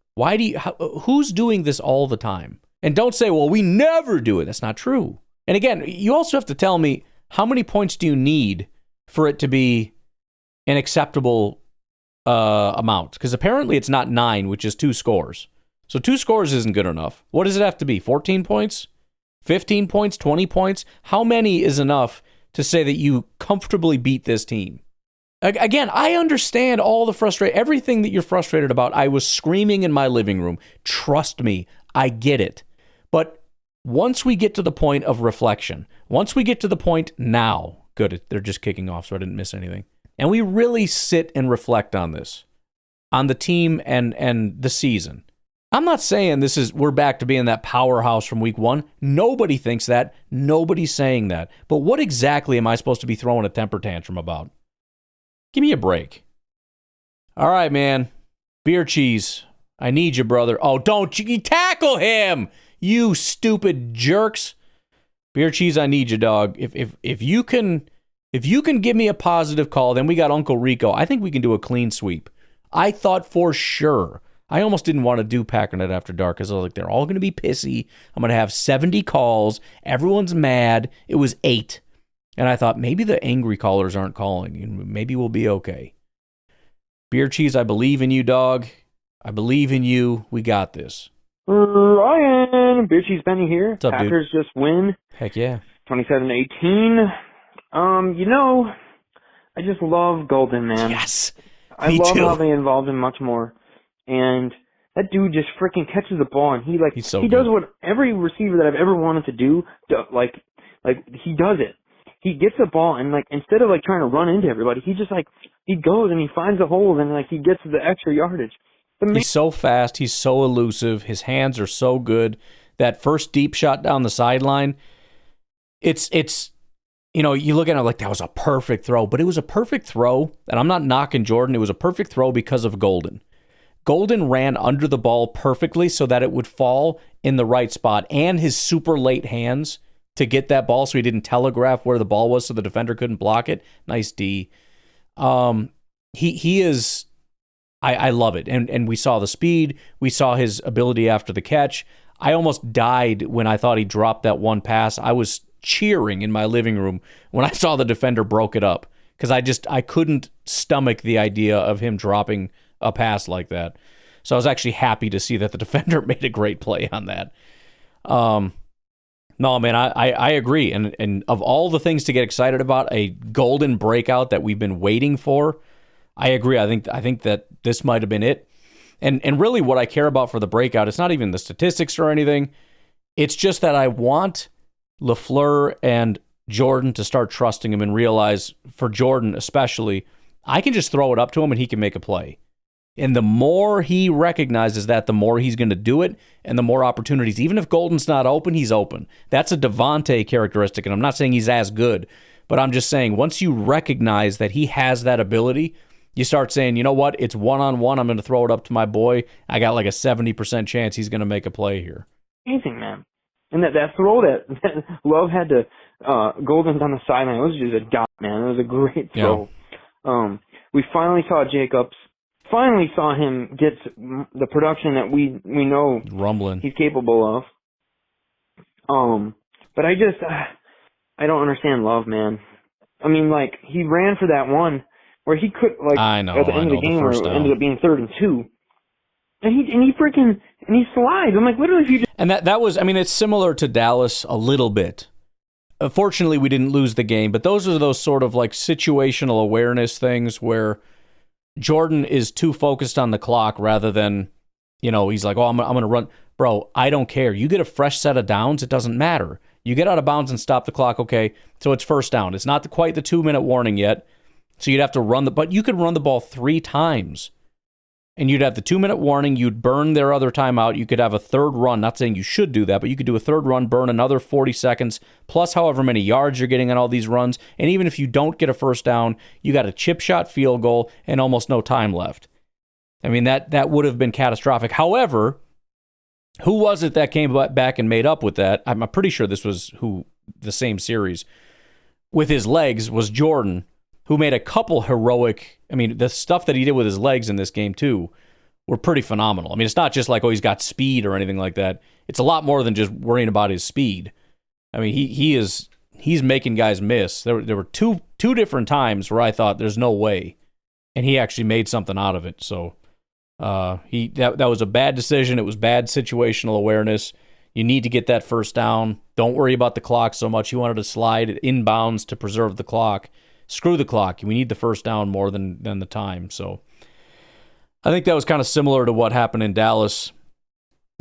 Who's doing this all the time? And don't say, well, we never do it. That's not true. And again, you also have to tell me, how many points do you need for it to be an acceptable amount? Because apparently it's not 9, which is 2 scores. So 2 scores isn't good enough. What does it have to be? 14 points? 15 points? 20 points? How many is enough to say that you comfortably beat this team? Again, I understand all the frustration, everything that you're frustrated about. I was screaming in my living room. Trust me, I get it. But once we get to the point of reflection, once we get to the point now, good, they're just kicking off, so I didn't miss anything. And we really sit and reflect on this, on the team and the season. I'm not saying we're back to being that powerhouse from week 1. Nobody thinks that. Nobody's saying that. But what exactly am I supposed to be throwing a temper tantrum about? Give me a break. All right, man. Beer cheese. I need you, brother. Oh, don't you tackle him, you stupid jerks. Beer cheese, I need you, dog. If you can give me a positive call, then we got Uncle Rico. I think we can do a clean sweep. I thought for sure. I almost didn't want to do Packernet After Dark because I was like, they're all going to be pissy. I'm going to have 70 calls. Everyone's mad. It was 8. And I thought maybe the angry callers aren't calling, and maybe we'll be okay. Beer cheese, I believe in you, dog. I believe in you. We got this. Ryan, Beer Cheese Benny here. What's up, Packers dude? just win. Heck yeah. 27-18. I just love Golden, man. Yes. I Me love too. how they involved him much more. And that dude just freaking catches the ball, and he does what every receiver that I've ever wanted to do, he does it. He gets the ball, and instead of trying to run into everybody, he just he goes and he finds the holes, and he gets the extra yardage. He's so fast. He's so elusive. His hands are so good. That first deep shot down the sideline, it's you look at it like that was a perfect throw, but it was a perfect throw, and I'm not knocking Jordan. It was a perfect throw because of Golden. Golden ran under the ball perfectly so that it would fall in the right spot, and his super late hands to get that ball so he didn't telegraph where the ball was so the defender couldn't block it. Nice D. He is... I love it. And we saw the speed. We saw his ability after the catch. I almost died when I thought he dropped that one pass. I was cheering in my living room when I saw the defender broke it up because I couldn't stomach the idea of him dropping a pass like that. So I was actually happy to see that the defender made a great play on that. No, man, I agree. And of all the things to get excited about, a golden breakout that we've been waiting for, I agree. I think that this might have been it. And really what I care about for the breakout, it's not even the statistics or anything. It's just that I want LaFleur and Jordan to start trusting him and realize, for Jordan especially, I can just throw it up to him and he can make a play. And the more he recognizes that, the more he's going to do it and the more opportunities. Even if Golden's not open, he's open. That's a Devontae characteristic, and I'm not saying he's as good, but I'm just saying once you recognize that he has that ability, you start saying, you know what, it's one-on-one, I'm going to throw it up to my boy. I got like a 70% chance he's going to make a play here. Amazing, man. And that throw that Love had to Golden's on the sideline, it was just a dot, man. It was a great throw. Yeah. We finally saw Jacobs. Finally saw him get the production that we know rumbling he's capable of. But I don't understand Love, man. I mean, like, he ran for that one where he could, like, at the end of the game where it ended up being 3rd and 2. And he slides. I'm like, literally, if you just... And that was, I mean, it's similar to Dallas a little bit. Fortunately, we didn't lose the game, but those are those sort of like situational awareness things where Jordan is too focused on the clock rather than, he's like, oh, I'm going to run. Bro, I don't care. You get a fresh set of downs, it doesn't matter. You get out of bounds and stop the clock, okay, so it's first down. It's not quite the 2-minute warning yet, so you'd have to but you could run the ball 3 times. And you'd have the 2-minute warning, you'd burn their other timeout, you could have a third run, not saying you should do that, but you could do a third run, burn another 40 seconds, plus however many yards you're getting on all these runs, and even if you don't get a first down, you got a chip shot field goal and almost no time left. I mean, that would have been catastrophic. However, who was it that came back and made up with that? I'm pretty sure this was the same series. With his legs was Jordan, who made a couple heroic, I mean, the stuff that he did with his legs in this game, too, were pretty phenomenal. I mean, it's not just like, oh, he's got speed or anything like that. It's a lot more than just worrying about his speed. I mean, he's making guys miss. There were two different times where I thought there's no way, and he actually made something out of it. So that was a bad decision. It was bad situational awareness. You need to get that first down. Don't worry about the clock so much. You wanted to slide it inbounds to preserve the clock. Screw the clock. We need the first down more than the time. So I think that was kind of similar to what happened in Dallas.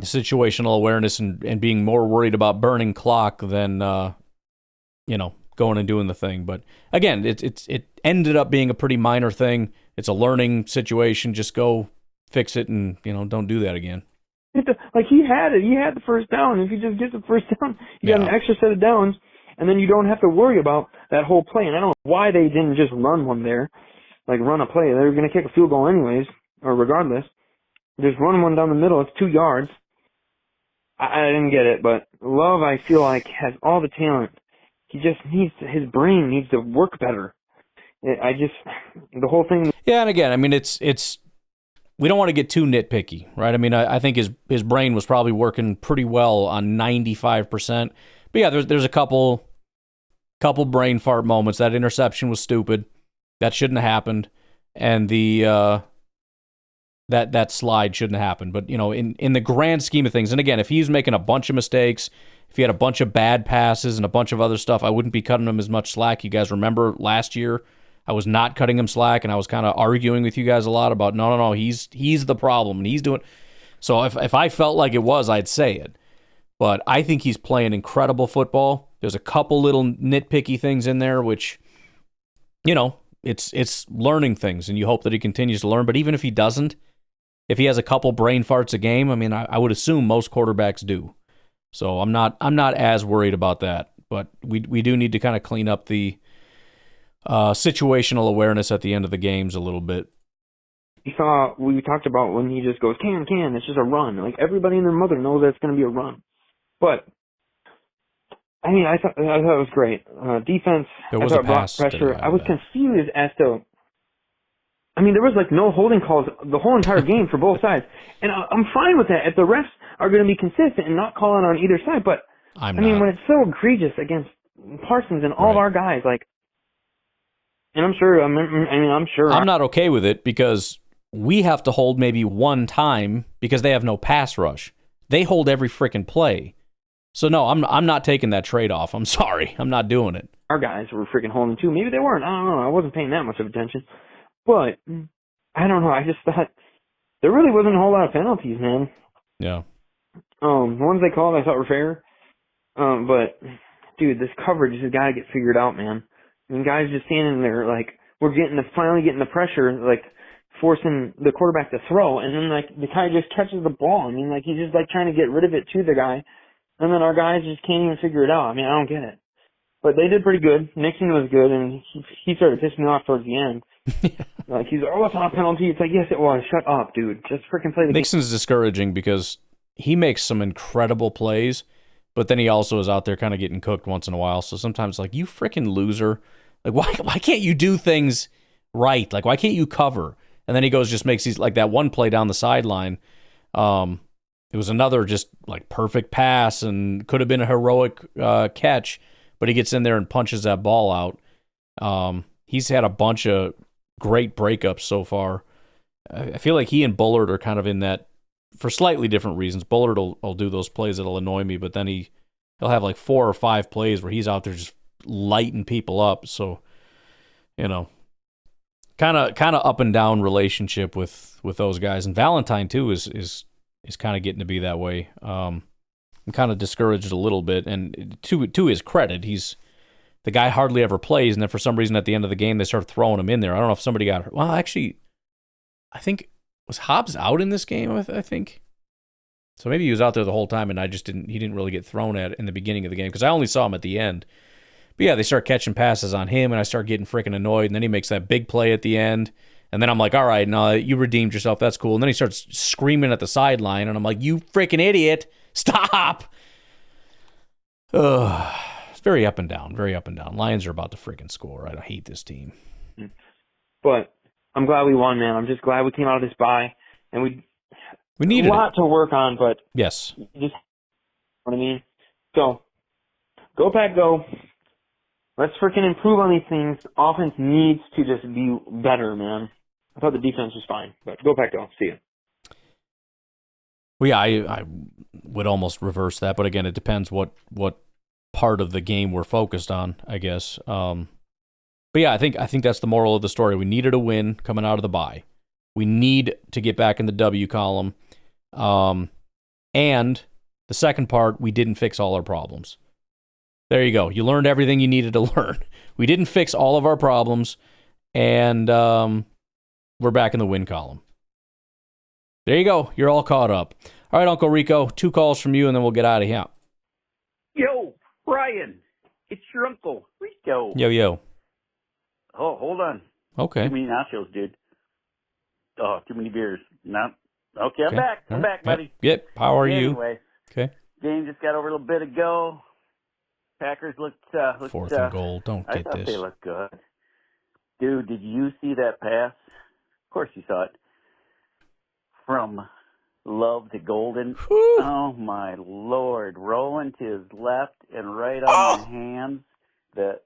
Situational awareness and being more worried about burning clock than going and doing the thing. But again, it ended up being a pretty minor thing. It's a learning situation. Just go fix it and don't do that again. Like he had it. He had the first down. If he just gets the first down, you got an extra set of downs. And then you don't have to worry about that whole play. And I don't know why they didn't just run one there, like run a play. They were going to kick a field goal anyways, or regardless. Just run one down the middle. It's 2 yards. I didn't get it, but Love, I feel like, has all the talent. He just his brain needs to work better. The whole thing. Yeah, and again, I mean, it's we don't want to get too nitpicky, right? I mean, I think his brain was probably working pretty well on 95%. But yeah, there's a couple brain fart moments. That interception was stupid. That shouldn't have happened. And the that slide shouldn't have happened. But in the grand scheme of things, and again, if he's making a bunch of mistakes, if he had a bunch of bad passes and a bunch of other stuff, I wouldn't be cutting him as much slack. You guys remember last year, I was not cutting him slack, and I was kind of arguing with you guys a lot about no, he's the problem, and he's doing. So if I felt like it was, I'd say it. But I think he's playing incredible football. There's a couple little nitpicky things in there, which, it's learning things, and you hope that he continues to learn. But even if he doesn't, if he has a couple brain farts a game, I mean, I would assume most quarterbacks do. So I'm not as worried about that. But we do need to kind of clean up the situational awareness at the end of the games a little bit. We talked about when he just goes, can, it's just a run. Like, everybody and their mother knows that it's going to be a run. But, I mean, I thought it was great. Defense, I thought brought pressure. I was confused as to, I mean, there was like no holding calls the whole entire game for both sides. And I'm fine with that if the refs are going to be consistent and not calling on either side. But, I mean, when it's so egregious against Parsons and all of our guys, like, and I'm sure, I'm sure. I'm not okay with it because we have to hold maybe one time because they have no pass rush. They hold every freaking play. So no, I'm not taking that trade-off. I'm sorry. I'm not doing it. Our guys were freaking holding too. Maybe they weren't. I don't know. I wasn't paying that much of attention. But I don't know. I just thought there really wasn't a whole lot of penalties, man. Yeah. The ones they called I thought were fair. But dude, this coverage has got to get figured out, man. I mean, guys just standing there like we're finally getting the pressure, like forcing the quarterback to throw, and then like the guy just catches the ball. I mean, like he's just like trying to get rid of it to the guy, and then our guys just can't even figure it out. I mean, I don't get it. But they did pretty good. Nixon was good, and he started pissing me off towards the end. Like he's it's not a penalty. It's like, yes, it was. Shut up, dude. Just freaking play the game. Nixon's discouraging because he makes some incredible plays, but then he also is out there kind of getting cooked once in a while. So sometimes, like, you freaking loser. Like, why can't you do things right? Like, why can't you cover? And then he goes, just makes these, like that one play down the sideline. It was another just like perfect pass and could have been a heroic catch, but he gets in there and punches that ball out. He's had a bunch of great breakups so far. I feel like he and Bullard are kind of in that for slightly different reasons. Bullard will do those plays that'll annoy me, but then he'll have like 4 or 5 plays where he's out there just lighting people up. So, you know, kind of up and down relationship with those guys. And Valentine too is kind of getting to be that way. I'm kind of discouraged a little bit, and to his credit, the guy hardly ever plays, and then for some reason at the end of the game they start throwing him in there. I don't know if somebody got hurt. Well, actually, I think was Hobbs out in this game. I think so. Maybe he was out there the whole time, and he didn't really get thrown at in the beginning of the game because I only saw him at the end. But yeah, they start catching passes on him, and I start getting freaking annoyed. And then he makes that big play at the end. And then I'm like, all right, no, you redeemed yourself. That's cool. And then he starts screaming at the sideline, and I'm like, you freaking idiot. Stop. It's very up and down, very up and down. Lions are about to freaking score. I hate this team. But I'm glad we won, man. I'm just glad we came out of this bye. And we needed a lot to work on, but yes. Just, you know what I mean? So, go Pack, go. Let's freaking improve on these things. Offense needs to just be better, man. I thought the defense was fine, but go Pack, go. See ya. Well, yeah, I would almost reverse that, but again, it depends what part of the game we're focused on, I guess. But yeah, I think that's the moral of the story. We needed a win coming out of the bye. We need to get back in the W column. And the second part, we didn't fix all our problems. There you go. You learned everything you needed to learn. We didn't fix all of our problems, and we're back in the win column. There you go. You're all caught up. All right, Uncle Rico, 2 calls from you, and then we'll get out of here. Yo, Brian, it's your Uncle Rico. Yo. Oh, hold on. Okay. Too many nachos, dude. Oh, too many beers. No. Okay, I'm Okay. back. I'm back, buddy. Yep. How are you? Anyway. Okay. Game just got over a little bit ago. Packers looked 4th and goal. Don't I get thought this. they looked good. Dude, did you see that pass? Of course you saw it. From Love to Golden. Whew. Oh my Lord! Rolling to his left and right on the hands. The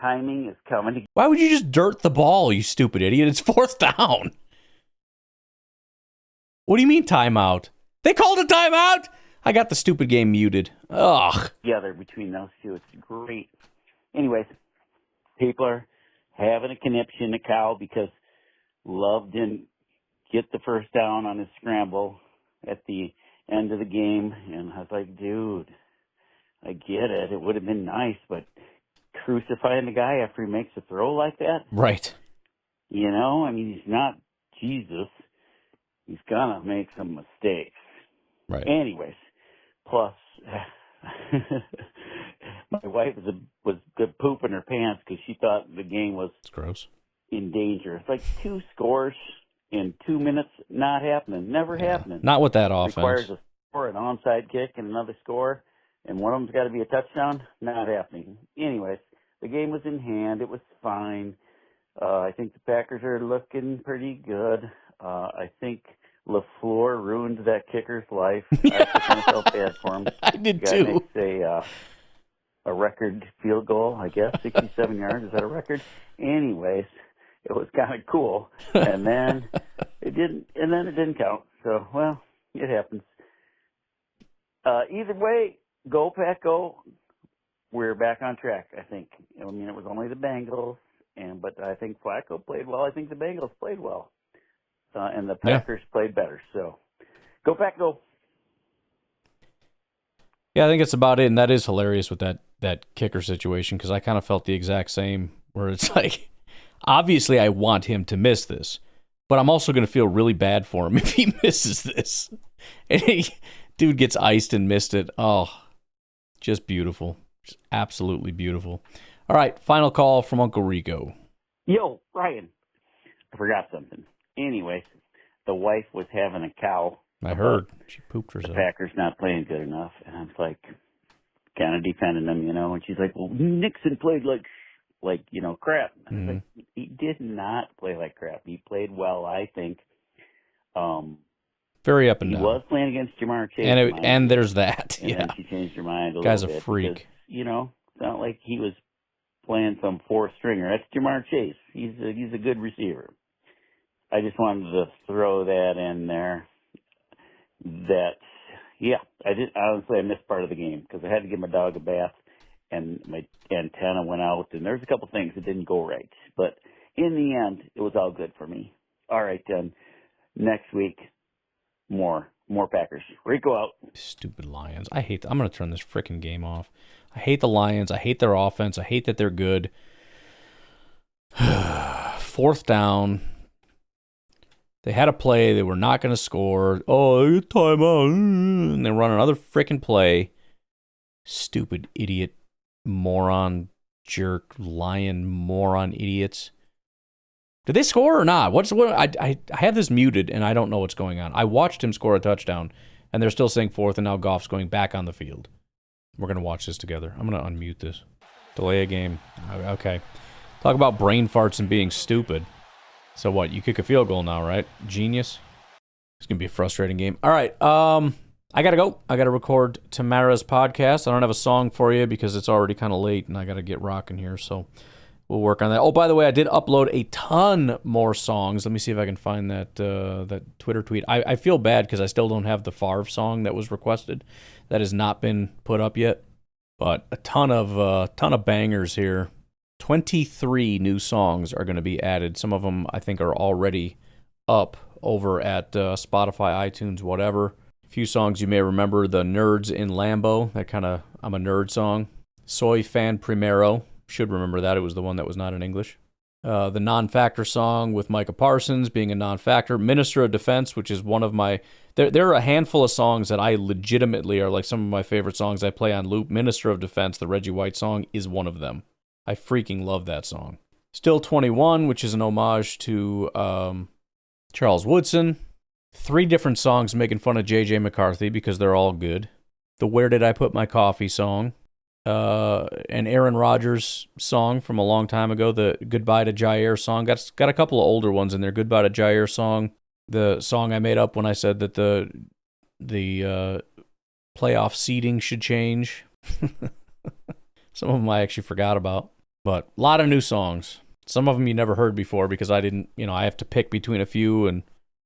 timing is coming. Why would you just dirt the ball, you stupid idiot? It's 4th down. What do you mean timeout? They called a timeout? I got the stupid game muted. Ugh. Together between those two, it's great. Anyways, people are having a conniption to Kyle because Love didn't get the first down on his scramble at the end of the game, and I was like, dude, I get it. It would have been nice, but crucifying the guy after he makes a throw like that? Right. You know, I mean, he's not Jesus. He's gonna make some mistakes. Right. Anyways, plus, my wife was pooping her pants because she thought the game was gross. In danger. It's like 2 scores in 2 minutes, not happening, never happening. Not with that offense. Requires a score, an onside kick, and another score, and one of them's got to be a touchdown. Not happening. Anyways, the game was in hand. It was fine. I think the Packers are looking pretty good. I think LaFleur ruined that kicker's life. I kind of felt bad for him. I did the guy too. Makes a record field goal, I guess, 67 yards. Is that a record? Anyways, it was kind of cool. And then it didn't count. So, well, it happens. Either way, go Pack, go. We're back on track, I think. I mean, it was only the Bengals, but I think Flacco played well. I think the Bengals played well. And the Packers played better. So, go Pack, go. Yeah, I think it's about it, and that is hilarious with that kicker situation, because I kind of felt the exact same, where it's like, obviously I want him to miss this, but I'm also going to feel really bad for him if he misses this. And dude gets iced and missed it. Oh, just beautiful. Just absolutely beautiful. All right, final call from Uncle Rico. Yo, Ryan, I forgot something. Anyways, the wife was having a cow. I heard. She pooped herself. The Packers not playing good enough. And I was like, kind of defending them, and she's like, well, Nixon played like crap. And I was like, he did not play like crap. He played well, I think. Very up and down. He was playing against Jamar Chase. And there's that. And then she changed her mind a Guy's little bit. Guy's a freak. Because, it's not like he was playing some fourth stringer. That's Jamar Chase. He's a good receiver. I just wanted to throw that in there. Honestly, I missed part of the game because I had to give my dog a bath and my antenna went out, and there's a couple things that didn't go right. But in the end, it was all good for me. All right, then. Next week, more Packers. Rico out. Stupid Lions. I'm going to turn this freaking game off. I hate the Lions. I hate their offense. I hate that they're good. 4th down. They had a play. They were not going to score. Oh, timeout. And they run another freaking play. Stupid idiot, moron, jerk, lion, moron, idiots. Did they score or not? I have this muted, and I don't know what's going on. I watched him score a touchdown, and they're still saying 4th, and now Goff's going back on the field. We're going to watch this together. I'm going to unmute this. Delay a game. Okay. Talk about brain farts and being stupid. So what? You kick a field goal now, right? Genius. It's going to be a frustrating game. All right. I got to go. I got to record Tamara's podcast. I don't have a song for you because it's already kind of late, and I got to get rocking here, so we'll work on that. Oh, by the way, I did upload a ton more songs. Let me see if I can find that Twitter tweet. I feel bad because I still don't have the Favre song that was requested. That has not been put up yet, but a ton of bangers here. 23 new songs are going to be added. Some of them I think are already up over at Spotify, iTunes, whatever. A few songs you may remember: the Nerds in Lambo, that kind of I'm a nerd song. Soy Fan Primero, should remember that. It was the one that was not in English. The Non-Factor song with Micah Parsons being a non-factor. Minister of Defense, which is one of my... There are a handful of songs that I legitimately are like some of my favorite songs I play on loop. Minister of Defense, the Reggie White song, is one of them. I freaking love that song. Still 21, which is an homage to Charles Woodson. 3 different songs making fun of J.J. McCarthy because they're all good. The Where Did I Put My Coffee song. An Aaron Rodgers song from a long time ago. The Goodbye to Jair song. Got a couple of older ones in there. Goodbye to Jair song. The song I made up when I said that the playoff seeding should change. Some of them I actually forgot about. But a lot of new songs. Some of them you never heard before because I didn't, I have to pick between a few and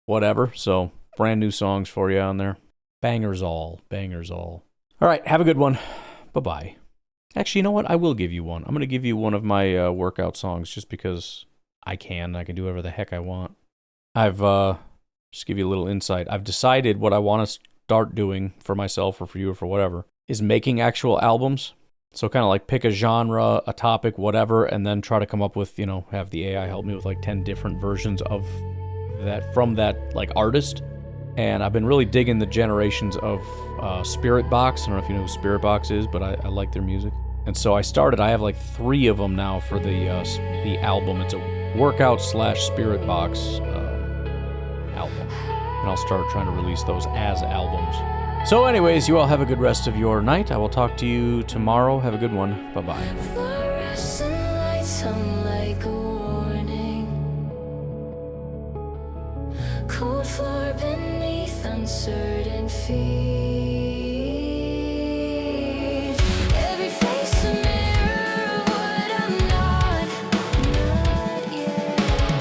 whatever. So brand new songs for you on there. Bangers all. Bangers all. All right, have a good one. Bye-bye. Actually, you know what? I will give you one. I'm going to give you one of my workout songs just because I can. I can do whatever the heck I want. I've, just give you a little insight. I've decided what I want to start doing for myself or for you or for whatever is making actual albums. So kind of like pick a genre, a topic, whatever, and then try to come up with, have the AI help me with like 10 different versions of that from that like artist. And I've been really digging the generations of Spirit Box. I don't know if you know who Spirit Box is, but I like their music. And so I have like 3 of them now for the album. It's a workout / Spirit Box album. And I'll start trying to release those as albums. So anyways, you all have a good rest of your night. I will talk to you tomorrow. Have a good one. Bye-bye. Fluorescent lights hum like a warning. Cold floor beneath uncertain feet. Every face a mirror of what I'm not yet.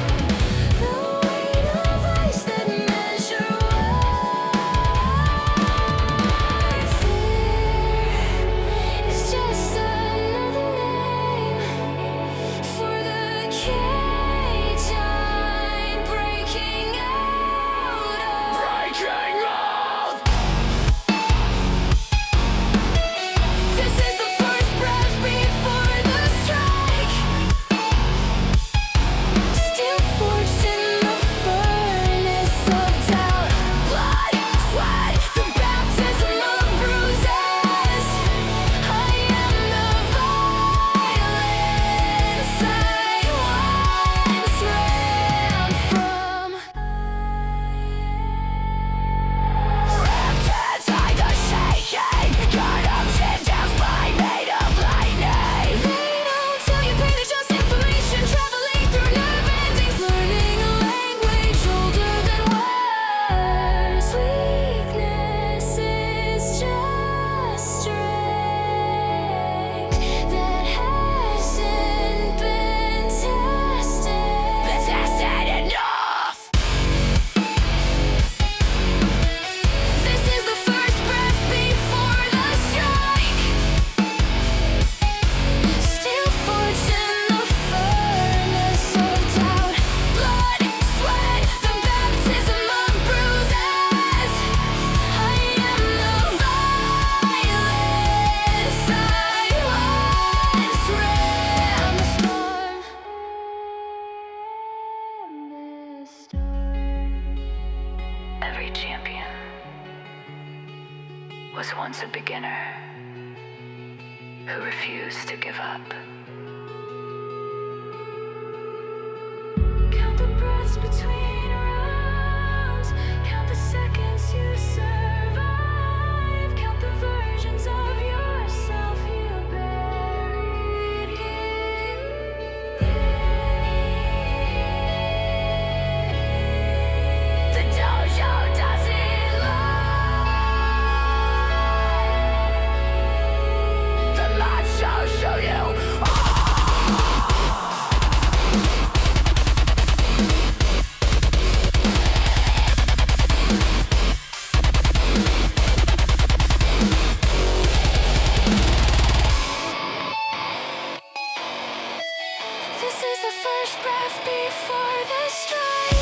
was once a beginner who refused to give up. Count the breaths between rounds, count the seconds you survive, count the versions of yourself you buried here. The dojo doesn't lie. The light shall show you. This is the first breath before the strike.